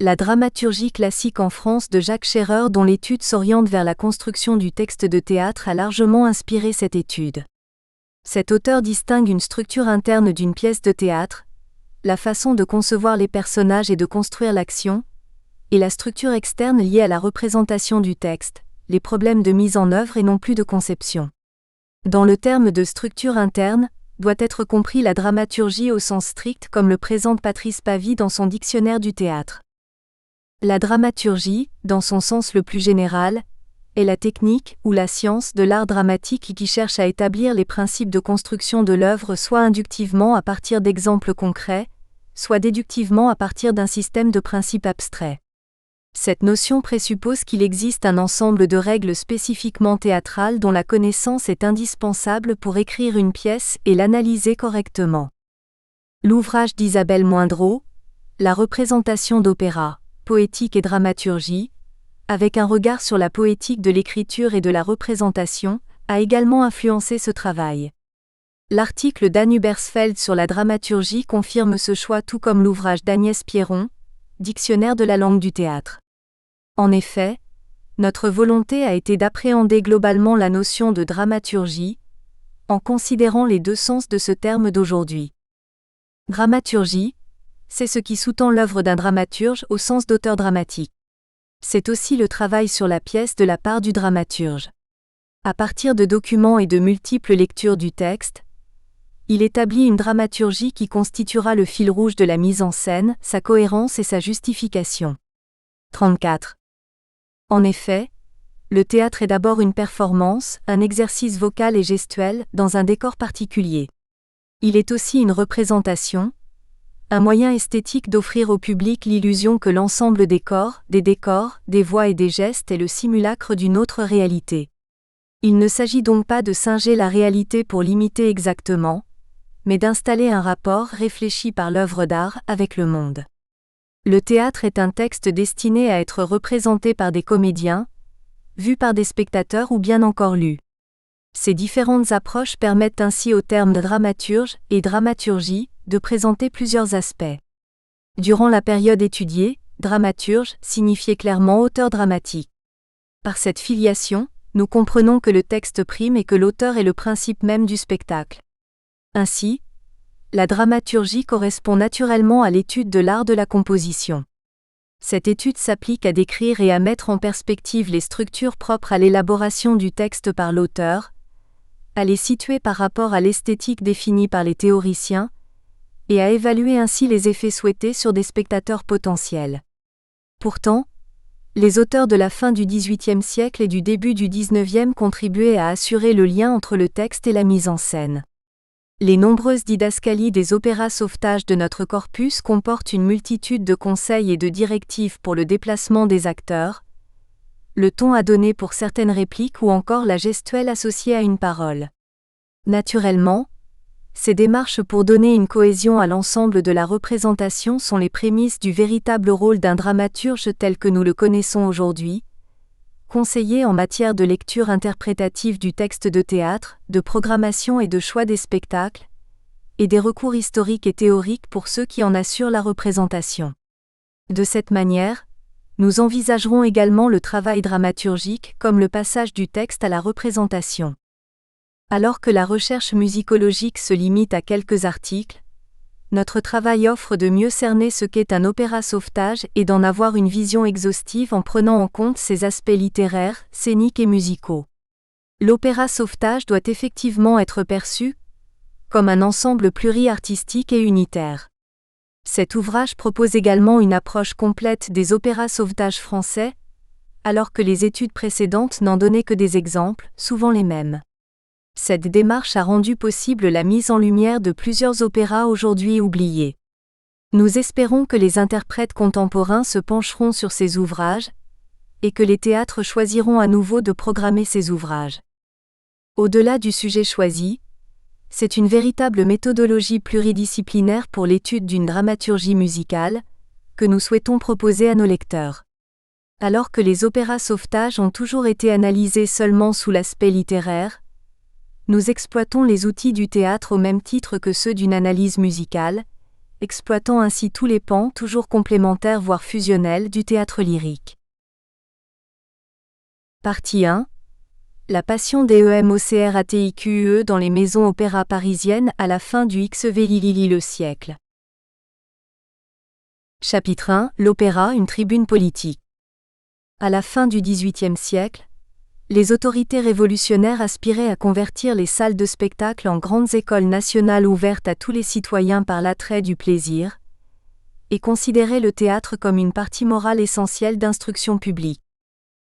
La dramaturgie classique en France de Jacques Scherrer, dont l'étude s'oriente vers la construction du texte de théâtre, a largement inspiré cette étude. Cet auteur distingue une structure interne d'une pièce de théâtre, la façon de concevoir les personnages et de construire l'action, et la structure externe liée à la représentation du texte, les problèmes de mise en œuvre et non plus de conception. Dans le terme de structure interne, doit être compris la dramaturgie au sens strict comme le présente Patrice Pavy dans son dictionnaire du théâtre. La dramaturgie, dans son sens le plus général, est la technique ou la science de l'art dramatique qui cherche à établir les principes de construction de l'œuvre soit inductivement à partir d'exemples concrets, soit déductivement à partir d'un système de principes abstraits. Cette notion présuppose qu'il existe un ensemble de règles spécifiquement théâtrales dont la connaissance est indispensable pour écrire une pièce et l'analyser correctement. L'ouvrage d'Isabelle Moindreau, La représentation d'opéra, poétique et dramaturgie, avec un regard sur la poétique de l'écriture et de la représentation, a également influencé ce travail. L'article d'Anne Hubersfeld sur la dramaturgie confirme ce choix tout comme l'ouvrage d'Agnès Pierron, Dictionnaire de la langue du théâtre. En effet, notre volonté a été d'appréhender globalement la notion de dramaturgie, en considérant les deux sens de ce terme d'aujourd'hui. Dramaturgie, c'est ce qui sous-tend l'œuvre d'un dramaturge au sens d'auteur dramatique. C'est aussi le travail sur la pièce de la part du dramaturge. À partir de documents et de multiples lectures du texte, il établit une dramaturgie qui constituera le fil rouge de la mise en scène, sa cohérence et sa justification. 34. En effet, le théâtre est d'abord une performance, un exercice vocal et gestuel, dans un décor particulier. Il est aussi une représentation, un moyen esthétique d'offrir au public l'illusion que l'ensemble des corps, des voix et des gestes est le simulacre d'une autre réalité. Il ne s'agit donc pas de singer la réalité pour l'imiter exactement, mais d'installer un rapport réfléchi par l'œuvre d'art avec le monde. Le théâtre est un texte destiné à être représenté par des comédiens, vu par des spectateurs ou bien encore lu. Ces différentes approches permettent ainsi aux termes de dramaturge et dramaturgie de présenter plusieurs aspects. Durant la période étudiée, dramaturge signifiait clairement auteur dramatique. Par cette filiation, nous comprenons que le texte prime et que l'auteur est le principe même du spectacle. Ainsi, la dramaturgie correspond naturellement à l'étude de l'art de la composition. Cette étude s'applique à décrire et à mettre en perspective les structures propres à l'élaboration du texte par l'auteur, à les situer par rapport à l'esthétique définie par les théoriciens, et à évaluer ainsi les effets souhaités sur des spectateurs potentiels. Pourtant, les auteurs de la fin du XVIIIe siècle et du début du XIXe contribuaient à assurer le lien entre le texte et la mise en scène. Les nombreuses didascalies des opéras sauvetages de notre corpus comportent une multitude de conseils et de directives pour le déplacement des acteurs, le ton à donner pour certaines répliques ou encore la gestuelle associée à une parole. Naturellement, ces démarches pour donner une cohésion à l'ensemble de la représentation sont les prémices du véritable rôle d'un dramaturge tel que nous le connaissons aujourd'hui, conseiller en matière de lecture interprétative du texte de théâtre, de programmation et de choix des spectacles, et des recours historiques et théoriques pour ceux qui en assurent la représentation. De cette manière, nous envisagerons également le travail dramaturgique comme le passage du texte à la représentation. Alors que la recherche musicologique se limite à quelques articles, notre travail offre de mieux cerner ce qu'est un opéra sauvetage et d'en avoir une vision exhaustive en prenant en compte ses aspects littéraires, scéniques et musicaux. L'opéra sauvetage doit effectivement être perçu comme un ensemble pluri-artistique et unitaire. Cet ouvrage propose également une approche complète des opéras sauvetages français, alors que les études précédentes n'en donnaient que des exemples, souvent les mêmes. Cette démarche a rendu possible la mise en lumière de plusieurs opéras aujourd'hui oubliés. Nous espérons que les interprètes contemporains se pencheront sur ces ouvrages, et que les théâtres choisiront à nouveau de programmer ces ouvrages. Au-delà du sujet choisi, c'est une véritable méthodologie pluridisciplinaire pour l'étude d'une dramaturgie musicale, que nous souhaitons proposer à nos lecteurs. Alors que les opéras sauvetages ont toujours été analysés seulement sous l'aspect littéraire, nous exploitons les outils du théâtre au même titre que ceux d'une analyse musicale, exploitant ainsi tous les pans toujours complémentaires voire fusionnels du théâtre lyrique. Partie 1. La passion des EMOCRATIQUE dans les maisons opéra parisiennes à la fin du XVIe siècle. Chapitre 1. L'opéra, une tribune politique. À la fin du XVIIIe siècle, les autorités révolutionnaires aspiraient à convertir les salles de spectacle en grandes écoles nationales ouvertes à tous les citoyens par l'attrait du plaisir, et considéraient le théâtre comme une partie morale essentielle d'instruction publique.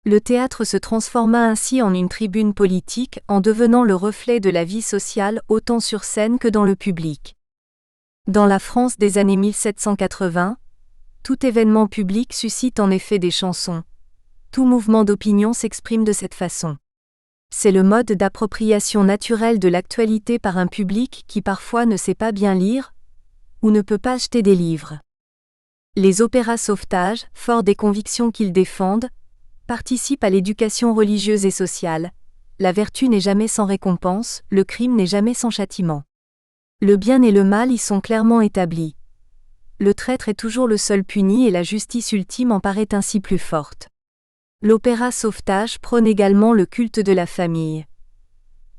Le théâtre se transforma ainsi en une tribune politique en devenant le reflet de la vie sociale autant sur scène que dans le public. Dans la France des années 1780, tout événement public suscite en effet des chansons. Tout mouvement d'opinion s'exprime de cette façon. C'est le mode d'appropriation naturelle de l'actualité par un public qui parfois ne sait pas bien lire, ou ne peut pas acheter des livres. Les opéras sauvetage, forts des convictions qu'ils défendent, participent à l'éducation religieuse et sociale. La vertu n'est jamais sans récompense, le crime n'est jamais sans châtiment. Le bien et le mal y sont clairement établis. Le traître est toujours le seul puni et la justice ultime en paraît ainsi plus forte. L'opéra sauvetage prône également le culte de la famille.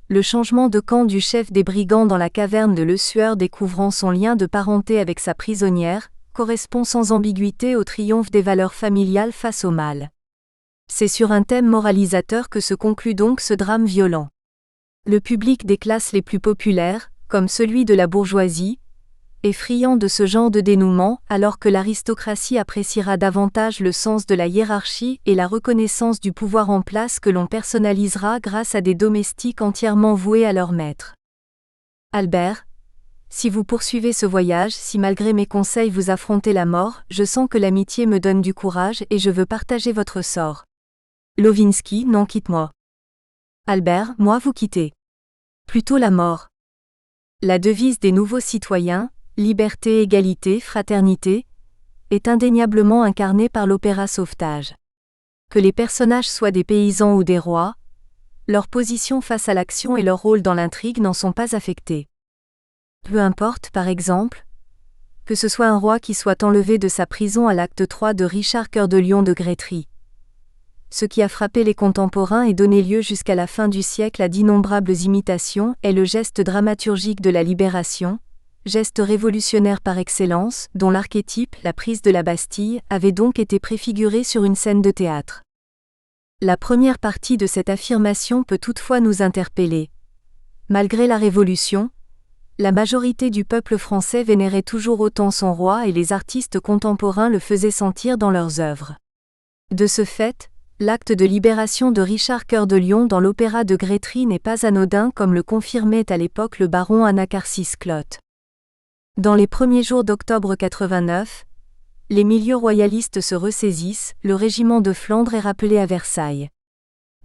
Le changement de camp du chef des brigands dans la caverne de Lesueur découvrant son lien de parenté avec sa prisonnière, correspond sans ambiguïté au triomphe des valeurs familiales face au mal. C'est sur un thème moralisateur que se conclut donc ce drame violent. Le public des classes les plus populaires, comme celui de la bourgeoisie, est friand de ce genre de dénouement, alors que l'aristocratie appréciera davantage le sens de la hiérarchie et la reconnaissance du pouvoir en place que l'on personnalisera grâce à des domestiques entièrement voués à leur maître. Albert, si vous poursuivez ce voyage, si malgré mes conseils vous affrontez la mort, je sens que l'amitié me donne du courage et je veux partager votre sort. Lovinsky, non, quitte-moi. Albert, moi vous quittez. Plutôt la mort. La devise des nouveaux citoyens, liberté, égalité, fraternité, est indéniablement incarnée par l'opéra sauvetage. Que les personnages soient des paysans ou des rois, leur position face à l'action et leur rôle dans l'intrigue n'en sont pas affectés. Peu importe, par exemple, que ce soit un roi qui soit enlevé de sa prison à l'acte 3 de Richard Cœur de Lion de Grétry. Ce qui a frappé les contemporains et donné lieu jusqu'à la fin du siècle à d'innombrables imitations est le geste dramaturgique de la libération, geste révolutionnaire par excellence, dont l'archétype, la prise de la Bastille, avait donc été préfiguré sur une scène de théâtre. La première partie de cette affirmation peut toutefois nous interpeller. Malgré la Révolution, la majorité du peuple français vénérait toujours autant son roi et les artistes contemporains le faisaient sentir dans leurs œuvres. De ce fait, l'acte de libération de Richard Cœur de Lion dans l'opéra de Grétry n'est pas anodin comme le confirmait à l'époque le baron Anacharsis Clote. Dans les premiers jours d'octobre 89, les milieux royalistes se ressaisissent, le régiment de Flandre est rappelé à Versailles.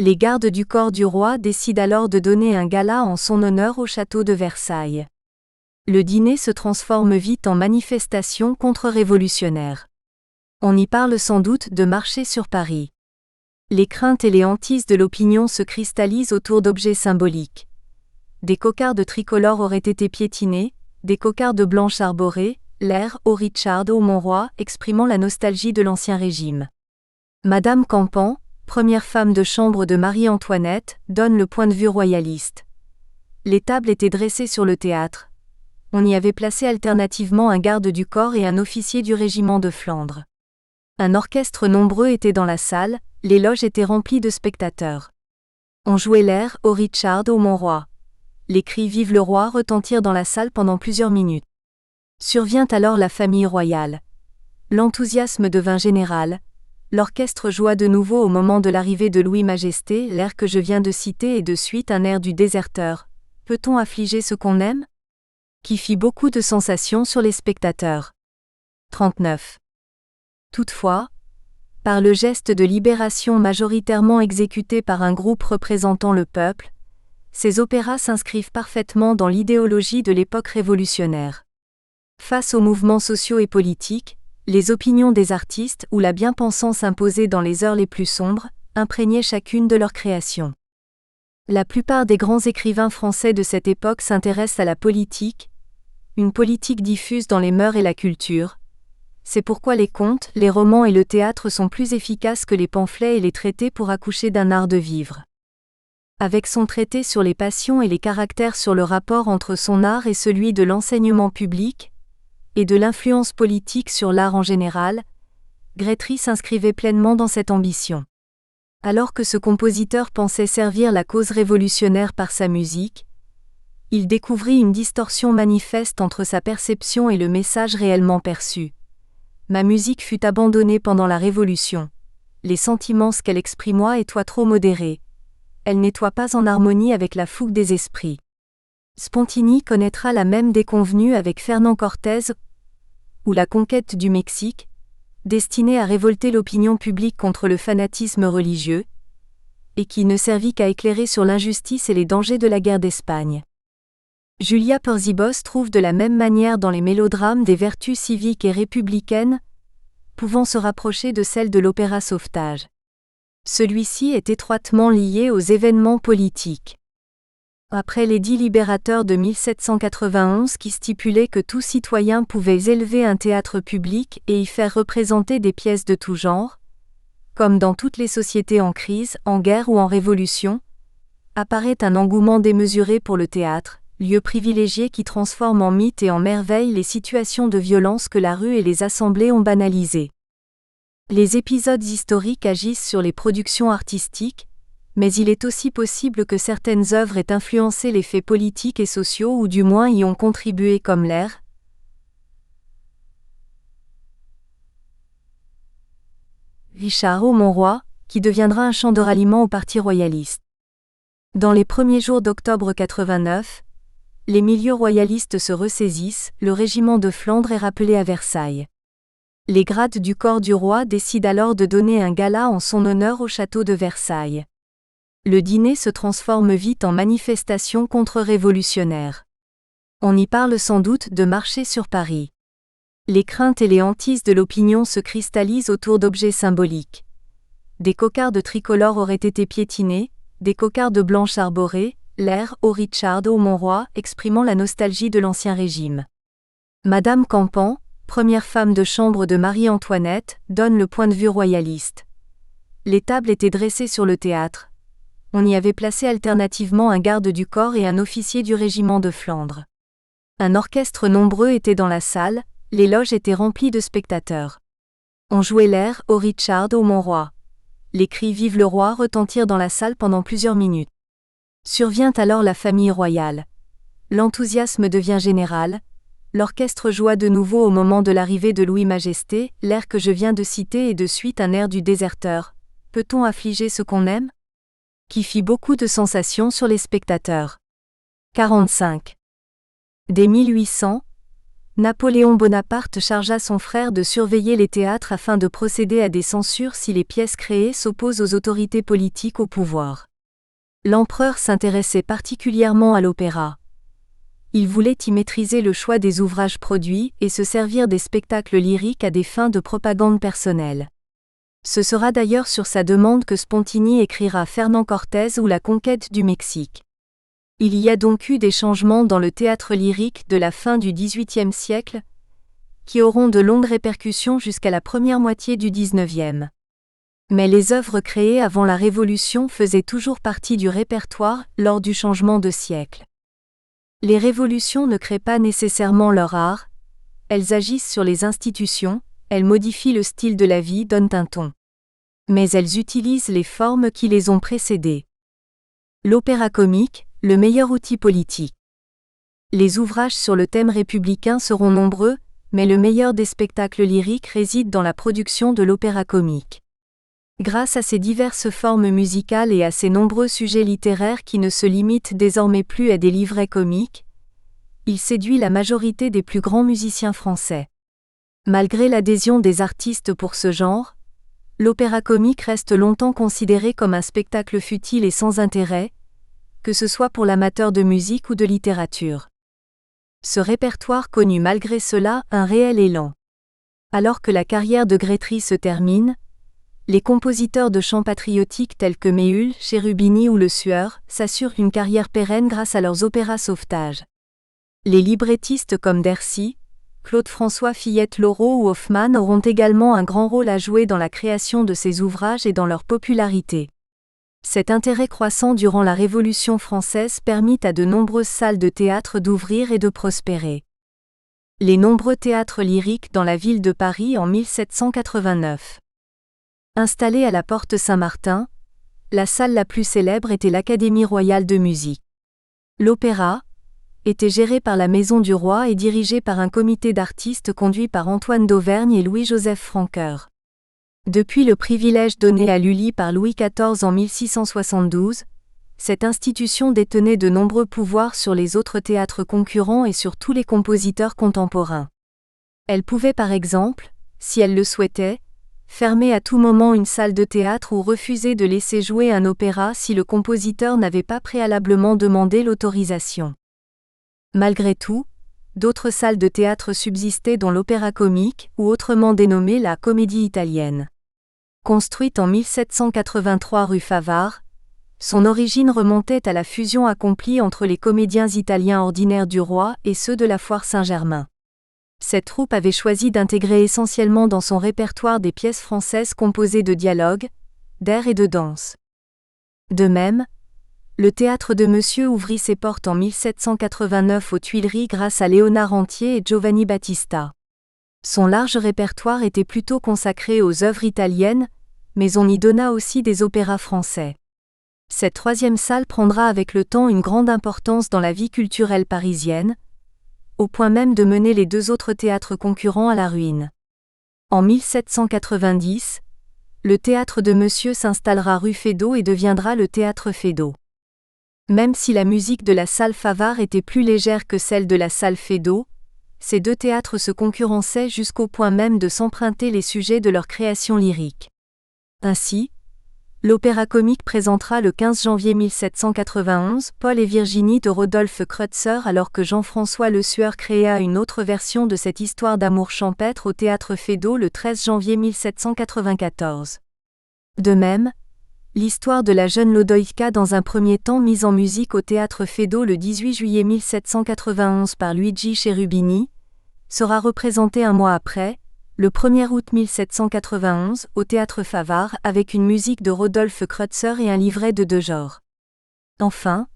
Les gardes du corps du roi décident alors de donner un gala en son honneur au château de Versailles. Le dîner se transforme vite en manifestation contre-révolutionnaire. On y parle sans doute de marcher sur Paris. Les craintes et les hantises de l'opinion se cristallisent autour d'objets symboliques. Des cocardes tricolores auraient été piétinées, des cocardes blanches arborées, l'air « Ô Richard, ô mon roi » exprimant la nostalgie de l'Ancien Régime. Madame Campan, première femme de chambre de Marie-Antoinette, donne le point de vue royaliste. Les tables étaient dressées sur le théâtre. On y avait placé alternativement un garde du corps et un officier du régiment de Flandre. Un orchestre nombreux était dans la salle, les loges étaient remplies de spectateurs. On jouait l'air « Ô Richard, ô mon roi ». Les cris « Vive le roi » retentirent dans la salle pendant plusieurs minutes. Survient alors la famille royale. L'enthousiasme devint général. L'orchestre joua de nouveau au moment de l'arrivée de Louis Majesté l'air que je viens de citer et de suite un air du Déserteur. Peut-on affliger ce qu'on aime ? Qui fit beaucoup de sensations sur les spectateurs. 39. Toutefois, par le geste de libération majoritairement exécuté par un groupe représentant le peuple, ces opéras s'inscrivent parfaitement dans l'idéologie de l'époque révolutionnaire. Face aux mouvements sociaux et politiques, les opinions des artistes ou la bien-pensance imposée dans les heures les plus sombres, imprégnaient chacune de leurs créations. La plupart des grands écrivains français de cette époque s'intéressent à la politique, une politique diffuse dans les mœurs et la culture. C'est pourquoi les contes, les romans et le théâtre sont plus efficaces que les pamphlets et les traités pour accoucher d'un art de vivre. Avec son traité sur les passions et les caractères sur le rapport entre son art et celui de l'enseignement public, et de l'influence politique sur l'art en général, Grétry s'inscrivait pleinement dans cette ambition. Alors que ce compositeur pensait servir la cause révolutionnaire par sa musique, il découvrit une distorsion manifeste entre sa perception et le message réellement perçu. Ma musique fut abandonnée pendant la Révolution. Les sentiments qu'elle exprima étaient trop modérés. Elle n'était pas en harmonie avec la fougue des esprits. Spontini connaîtra la même déconvenue avec Fernand Cortés ou la conquête du Mexique, destinée à révolter l'opinion publique contre le fanatisme religieux, et qui ne servit qu'à éclairer sur l'injustice et les dangers de la guerre d'Espagne. Julia Perzibos trouve de la même manière dans les mélodrames des vertus civiques et républicaines, pouvant se rapprocher de celles de l'opéra Sauvetage. Celui-ci est étroitement lié aux événements politiques. Après l'édit libérateur de 1791 qui stipulait que tout citoyen pouvait élever un théâtre public et y faire représenter des pièces de tout genre, comme dans toutes les sociétés en crise, en guerre ou en révolution, apparaît un engouement démesuré pour le théâtre, lieu privilégié qui transforme en mythe et en merveille les situations de violence que la rue et les assemblées ont banalisées. Les épisodes historiques agissent sur les productions artistiques, mais il est aussi possible que certaines œuvres aient influencé les faits politiques et sociaux ou du moins y ont contribué comme l'air Richard au Montroy, qui deviendra un chant de ralliement au Parti royaliste. Dans les premiers jours d'octobre 89, les milieux royalistes se ressaisissent, le régiment de Flandre est rappelé à Versailles. Les grades du corps du roi décident alors de donner un gala en son honneur au château de Versailles. Le dîner se transforme vite en manifestation contre-révolutionnaire. On y parle sans doute de marcher sur Paris. Les craintes et les hantises de l'opinion se cristallisent autour d'objets symboliques. Des cocardes tricolores auraient été piétinées, des cocardes blanches arborées, l'air « Au Richard au Montroy » exprimant la nostalgie de l'Ancien Régime. Madame Campan, première femme de chambre de Marie-Antoinette, donne le point de vue royaliste. Les tables étaient dressées sur le théâtre. On y avait placé alternativement un garde du corps et un officier du régiment de Flandre. Un orchestre nombreux était dans la salle, les loges étaient remplies de spectateurs. On jouait l'air « Au Richard au Montroy ». Les cris « Vive le roi » retentirent dans la salle pendant plusieurs minutes. Survient alors la famille royale. L'enthousiasme devient général. L'orchestre joua de nouveau au moment de l'arrivée de Louis Majesté, l'air que je viens de citer et de suite un air du Déserteur. Peut-on affliger ce qu'on aime ? Qui fit beaucoup de sensations sur les spectateurs. 45. Dès 1800, Napoléon Bonaparte chargea son frère de surveiller les théâtres afin de procéder à des censures si les pièces créées s'opposent aux autorités politiques au pouvoir. L'empereur s'intéressait particulièrement à l'opéra. Il voulait y maîtriser le choix des ouvrages produits et se servir des spectacles lyriques à des fins de propagande personnelle. Ce sera d'ailleurs sur sa demande que Spontini écrira Fernand Cortés ou la conquête du Mexique. Il y a donc eu des changements dans le théâtre lyrique de la fin du XVIIIe siècle, qui auront de longues répercussions jusqu'à la première moitié du XIXe. Mais les œuvres créées avant la Révolution faisaient toujours partie du répertoire lors du changement de siècle. Les révolutions ne créent pas nécessairement leur art, elles agissent sur les institutions, elles modifient le style de la vie, donnent un ton. Mais elles utilisent les formes qui les ont précédées. L'opéra comique, le meilleur outil politique. Les ouvrages sur le thème républicain seront nombreux, mais le meilleur des spectacles lyriques réside dans la production de l'opéra comique. Grâce à ses diverses formes musicales et à ses nombreux sujets littéraires qui ne se limitent désormais plus à des livrets comiques, il séduit la majorité des plus grands musiciens français. Malgré l'adhésion des artistes pour ce genre, l'opéra comique reste longtemps considéré comme un spectacle futile et sans intérêt, que ce soit pour l'amateur de musique ou de littérature. Ce répertoire connut malgré cela un réel élan. Alors que la carrière de Grétry se termine, les compositeurs de chants patriotiques tels que Méhul, Cherubini ou Le Sueur s'assurent une carrière pérenne grâce à leurs opéras Sauvetage. Les librettistes comme Dercy, Claude-François Fillette-Laureau ou Hoffmann auront également un grand rôle à jouer dans la création de ces ouvrages et dans leur popularité. Cet intérêt croissant durant la Révolution française permit à de nombreuses salles de théâtre d'ouvrir et de prospérer. Les nombreux théâtres lyriques dans la ville de Paris en 1789. Installée à la Porte Saint-Martin, la salle la plus célèbre était l'Académie royale de musique. L'opéra était géré par la Maison du Roi et dirigé par un comité d'artistes conduit par Antoine d'Auvergne et Louis-Joseph Francoeur. Depuis le privilège donné à Lully par Louis XIV en 1672, cette institution détenait de nombreux pouvoirs sur les autres théâtres concurrents et sur tous les compositeurs contemporains. Elle pouvait par exemple, si elle le souhaitait, fermer à tout moment une salle de théâtre ou refuser de laisser jouer un opéra si le compositeur n'avait pas préalablement demandé l'autorisation. Malgré tout, d'autres salles de théâtre subsistaient dont l'Opéra Comique, ou autrement dénommée la Comédie Italienne. Construite en 1783 rue Favart, son origine remontait à la fusion accomplie entre les comédiens italiens ordinaires du roi et ceux de la Foire Saint-Germain. Cette troupe avait choisi d'intégrer essentiellement dans son répertoire des pièces françaises composées de dialogues, d'airs et de danse. De même, le théâtre de Monsieur ouvrit ses portes en 1789 aux Tuileries grâce à Léonard Antier et Giovanni Battista. Son large répertoire était plutôt consacré aux œuvres italiennes, mais on y donna aussi des opéras français. Cette troisième salle prendra avec le temps une grande importance dans la vie culturelle parisienne, au point même de mener les deux autres théâtres concurrents à la ruine. En 1790, le théâtre de Monsieur s'installera rue Feydeau et deviendra le théâtre Feydeau. Même si la musique de la salle Favart était plus légère que celle de la salle Feydeau, ces deux théâtres se concurrençaient jusqu'au point même de s'emprunter les sujets de leur création lyrique. Ainsi, l'Opéra Comique présentera le 15 janvier 1791 Paul et Virginie de Rodolphe Kreutzer alors que Jean-François Le Sueur créa une autre version de cette histoire d'amour champêtre au théâtre Feydeau le 13 janvier 1794. De même, l'histoire de la jeune Lodoïka dans un premier temps mise en musique au théâtre Feydeau le 18 juillet 1791 par Luigi Cherubini, sera représentée un mois après, le 1er août 1791, au théâtre Favart avec une musique de Rodolphe Kreutzer et un livret de De Jor. Enfin,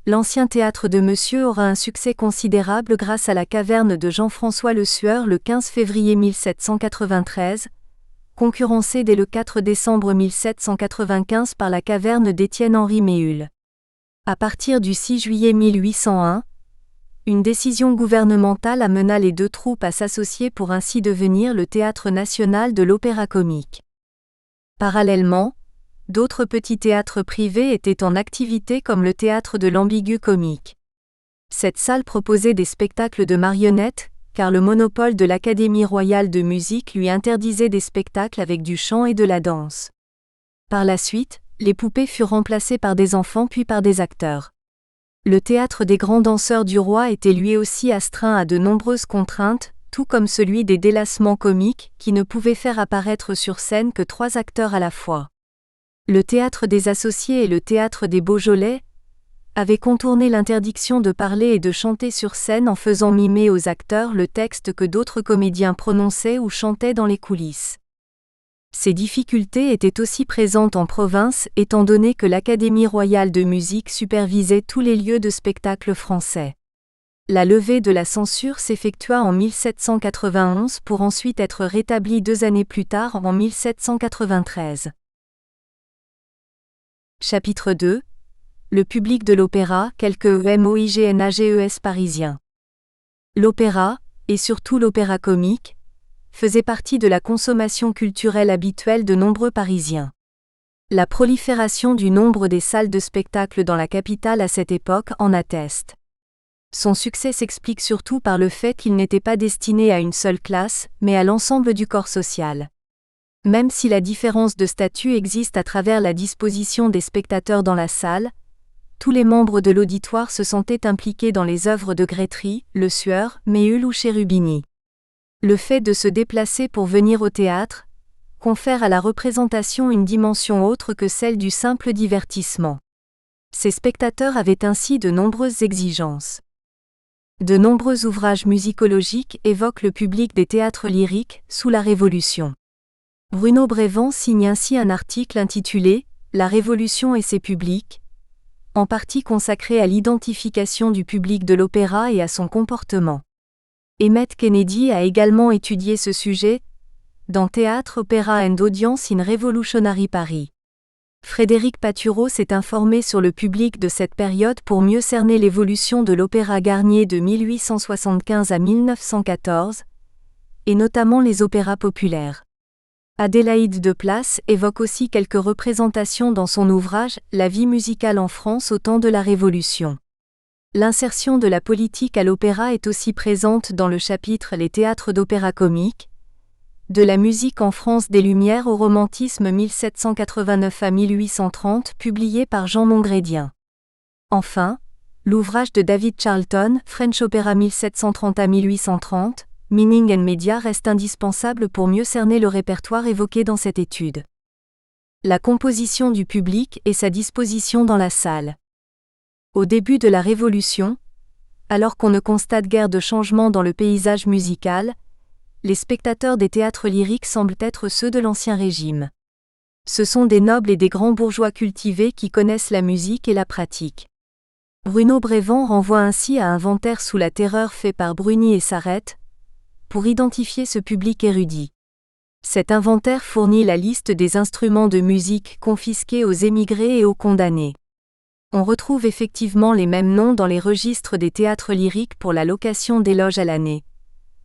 l'ancien théâtre de Monsieur aura un succès considérable grâce à la caverne de Jean-François Le Sueur le 15 février 1793, concurrencée dès le 4 décembre 1795 par la caverne d'Étienne-Henri Méhul. À partir du 6 juillet 1801, une décision gouvernementale amena les deux troupes à s'associer pour ainsi devenir le Théâtre national de l'Opéra Comique. Parallèlement, d'autres petits théâtres privés étaient en activité comme le Théâtre de l'Ambigu Comique. Cette salle proposait des spectacles de marionnettes, car le monopole de l'Académie royale de musique lui interdisait des spectacles avec du chant et de la danse. Par la suite, les poupées furent remplacées par des enfants puis par des acteurs. Le théâtre des grands danseurs du roi était lui aussi astreint à de nombreuses contraintes, tout comme celui des délassements comiques, qui ne pouvaient faire apparaître sur scène que 3 acteurs à la fois. Le théâtre des associés et le théâtre des Beaujolais avaient contourné l'interdiction de parler et de chanter sur scène en faisant mimer aux acteurs le texte que d'autres comédiens prononçaient ou chantaient dans les coulisses. Ces difficultés étaient aussi présentes en province étant donné que l'Académie royale de musique supervisait tous les lieux de spectacle français. La levée de la censure s'effectua en 1791 pour ensuite être rétablie 2 années plus tard en 1793. Chapitre 2. Le public de l'opéra, quelques MOIGNAGES parisiens. L'opéra, et surtout l'opéra comique, faisait partie de la consommation culturelle habituelle de nombreux Parisiens. La prolifération du nombre des salles de spectacle dans la capitale à cette époque en atteste. Son succès s'explique surtout par le fait qu'il n'était pas destiné à une seule classe, mais à l'ensemble du corps social. Même si la différence de statut existe à travers la disposition des spectateurs dans la salle, tous les membres de l'auditoire se sentaient impliqués dans les œuvres de Grétry, Le Sueur, Méhul ou Cherubini. Le fait de se déplacer pour venir au théâtre confère à la représentation une dimension autre que celle du simple divertissement. Ces spectateurs avaient ainsi de nombreuses exigences. De nombreux ouvrages musicologiques évoquent le public des théâtres lyriques sous la Révolution. Bruno Brévent signe ainsi un article intitulé « La Révolution et ses publics », en partie consacré à l'identification du public de l'opéra et à son comportement. Emmett Kennedy a également étudié ce sujet dans Théâtre, Opéra and Audience in Revolutionary Paris. Frédéric Patureau s'est informé sur le public de cette période pour mieux cerner l'évolution de l'opéra Garnier de 1875 à 1914, et notamment les opéras populaires. Adélaïde de Place évoque aussi quelques représentations dans son ouvrage « La vie musicale en France au temps de la Révolution ». L'insertion de la politique à l'opéra est aussi présente dans le chapitre « Les théâtres d'opéra comique », de la musique en France des Lumières au romantisme 1789 à 1830 publié par Jean Mongrédien. Enfin, l'ouvrage de David Charlton, French Opera 1730 à 1830, Meaning and Media reste indispensable pour mieux cerner le répertoire évoqué dans cette étude. La composition du public et sa disposition dans la salle. Au début de la Révolution, alors qu'on ne constate guère de changement dans le paysage musical, les spectateurs des théâtres lyriques semblent être ceux de l'Ancien Régime. Ce sont des nobles et des grands bourgeois cultivés qui connaissent la musique et la pratiquent. Bruno Brévent renvoie ainsi à Inventaire sous la Terreur fait par Bruni et Sarrette, pour identifier ce public érudit. Cet inventaire fournit la liste des instruments de musique confisqués aux émigrés et aux condamnés. On retrouve effectivement les mêmes noms dans les registres des théâtres lyriques pour la location des loges à l'année.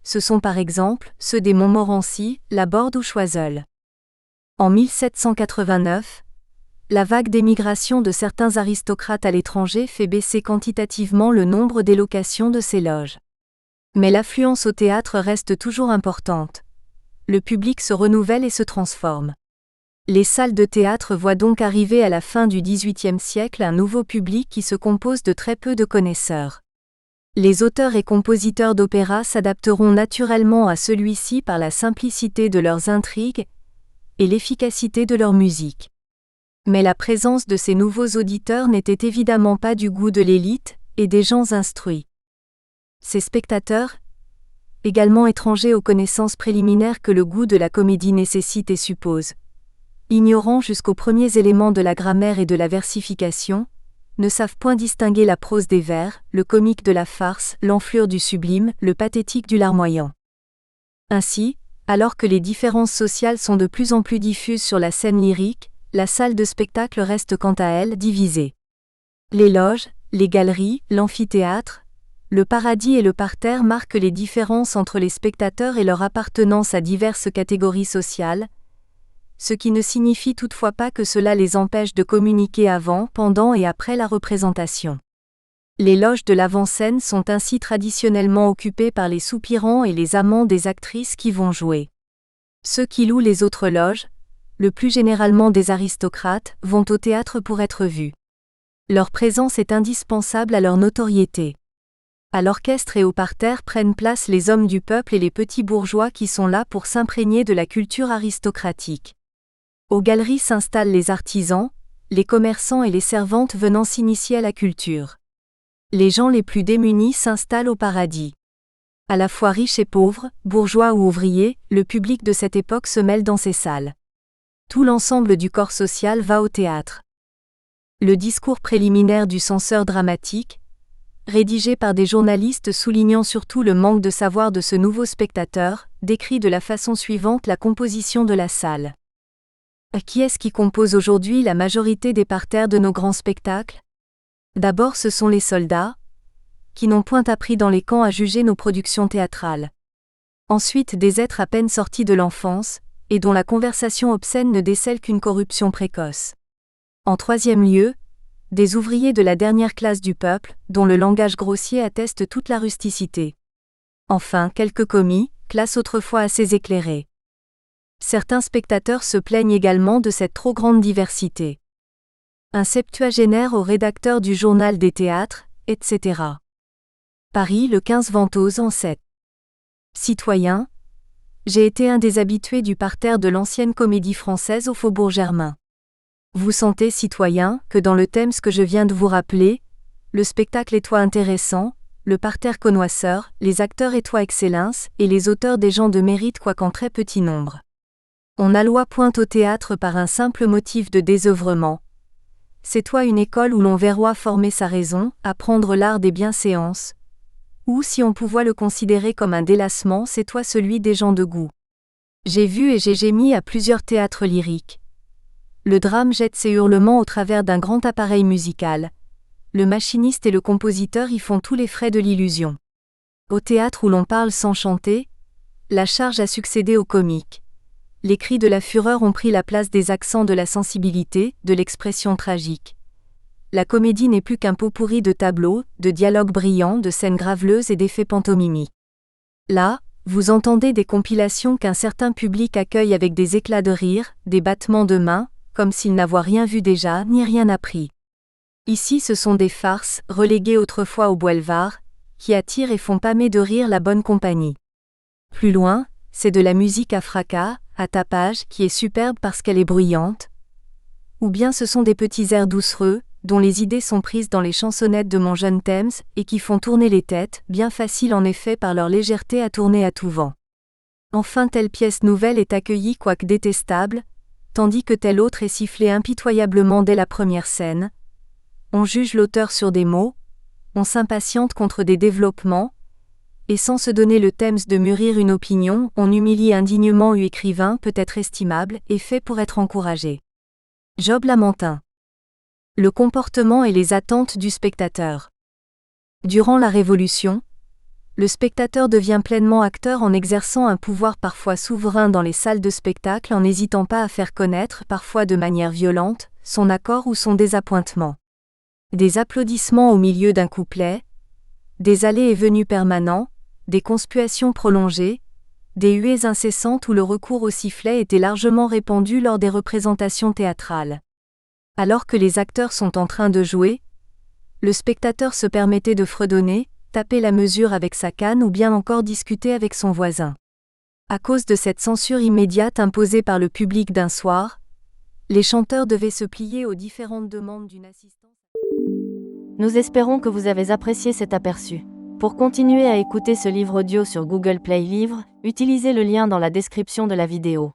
Ce sont par exemple ceux des Montmorency, Laborde ou Choiseul. En 1789, la vague d'émigration de certains aristocrates à l'étranger fait baisser quantitativement le nombre des locations de ces loges. Mais l'affluence au théâtre reste toujours importante. Le public se renouvelle et se transforme. Les salles de théâtre voient donc arriver à la fin du XVIIIe siècle un nouveau public qui se compose de très peu de connaisseurs. Les auteurs et compositeurs d'opéra s'adapteront naturellement à celui-ci par la simplicité de leurs intrigues et l'efficacité de leur musique. Mais la présence de ces nouveaux auditeurs n'était évidemment pas du goût de l'élite et des gens instruits. Ces spectateurs, également étrangers aux connaissances préliminaires que le goût de la comédie nécessite et suppose, ignorant jusqu'aux premiers éléments de la grammaire et de la versification, ne savent point distinguer la prose des vers, le comique de la farce, l'enflure du sublime, le pathétique du larmoyant. Ainsi, alors que les différences sociales sont de plus en plus diffuses sur la scène lyrique, la salle de spectacle reste quant à elle divisée. Les loges, les galeries, l'amphithéâtre, le paradis et le parterre marquent les différences entre les spectateurs et leur appartenance à diverses catégories sociales, ce qui ne signifie toutefois pas que cela les empêche de communiquer avant, pendant et après la représentation. Les loges de l'avant-scène sont ainsi traditionnellement occupées par les soupirants et les amants des actrices qui vont jouer. Ceux qui louent les autres loges, le plus généralement des aristocrates, vont au théâtre pour être vus. Leur présence est indispensable à leur notoriété. À l'orchestre et au parterre prennent place les hommes du peuple et les petits bourgeois qui sont là pour s'imprégner de la culture aristocratique. Aux galeries s'installent les artisans, les commerçants et les servantes venant s'initier à la culture. Les gens les plus démunis s'installent au paradis. À la fois riches et pauvres, bourgeois ou ouvriers, le public de cette époque se mêle dans ces salles. Tout l'ensemble du corps social va au théâtre. Le discours préliminaire du censeur dramatique, rédigé par des journalistes soulignant surtout le manque de savoir de ce nouveau spectateur, décrit de la façon suivante la composition de la salle. Qui est-ce qui compose aujourd'hui la majorité des parterres de nos grands spectacles ? D'abord ce sont les soldats, qui n'ont point appris dans les camps à juger nos productions théâtrales. Ensuite des êtres à peine sortis de l'enfance, et dont la conversation obscène ne décèle qu'une corruption précoce. En troisième lieu, des ouvriers de la dernière classe du peuple, dont le langage grossier atteste toute la rusticité. Enfin, quelques commis, classe autrefois assez éclairée. Certains spectateurs se plaignent également de cette trop grande diversité. Un septuagénaire au rédacteur du journal des théâtres, etc. Paris, le 15 Ventose en 7. Citoyen, j'ai été un des habitués du parterre de l'ancienne Comédie Française au Faubourg Germain. Vous sentez, citoyen, que dans le thème ce que je viens de vous rappeler, le spectacle est toi intéressant, le parterre connoisseur, les acteurs et toi excellence, et les auteurs des gens de mérite quoiqu'en très petit nombre. On n'alloie point au théâtre par un simple motif de désœuvrement. C'est toi une école où l'on verroit former sa raison, apprendre l'art des bienséances. Ou si on pouvait le considérer comme un délassement, c'est toi celui des gens de goût. J'ai vu et j'ai gémi à plusieurs théâtres lyriques. Le drame jette ses hurlements au travers d'un grand appareil musical. Le machiniste et le compositeur y font tous les frais de l'illusion. Au théâtre où l'on parle sans chanter, la charge a succédé au comique. Les cris de la fureur ont pris la place des accents de la sensibilité, de l'expression tragique. La comédie n'est plus qu'un pot-pourri de tableaux, de dialogues brillants, de scènes graveleuses et d'effets pantomimiques. Là, vous entendez des compilations qu'un certain public accueille avec des éclats de rire, des battements de mains, comme s'il n'avait rien vu déjà ni rien appris. Ici ce sont des farces, reléguées autrefois au boulevard, qui attirent et font pâmer de rire la bonne compagnie. Plus loin, c'est de la musique à fracas, à tapage, qui est superbe parce qu'elle est bruyante. Ou bien ce sont des petits airs doucereux, dont les idées sont prises dans les chansonnettes de mon jeune Thames, et qui font tourner les têtes, bien faciles en effet par leur légèreté à tourner à tout vent. Enfin telle pièce nouvelle est accueillie quoique détestable, tandis que telle autre est sifflée impitoyablement dès la première scène. On juge l'auteur sur des mots, on s'impatiente contre des développements, et sans se donner le temps de mûrir une opinion, on humilie indignement un écrivain peut-être estimable et fait pour être encouragé. Job Lamentin. Le comportement et les attentes du spectateur. Durant la Révolution, le spectateur devient pleinement acteur en exerçant un pouvoir parfois souverain dans les salles de spectacle en n'hésitant pas à faire connaître, parfois de manière violente, son accord ou son désappointement. Des applaudissements au milieu d'un couplet, des allées et venues permanents, des conspuations prolongées, des huées incessantes où le recours au sifflet était largement répandu lors des représentations théâtrales. Alors que les acteurs sont en train de jouer, le spectateur se permettait de fredonner, taper la mesure avec sa canne ou bien encore discuter avec son voisin. À cause de cette censure immédiate imposée par le public d'un soir, les chanteurs devaient se plier aux différentes demandes d'une assistance. Nous espérons que vous avez apprécié cet aperçu. Pour continuer à écouter ce livre audio sur Google Play Livres, utilisez le lien dans la description de la vidéo.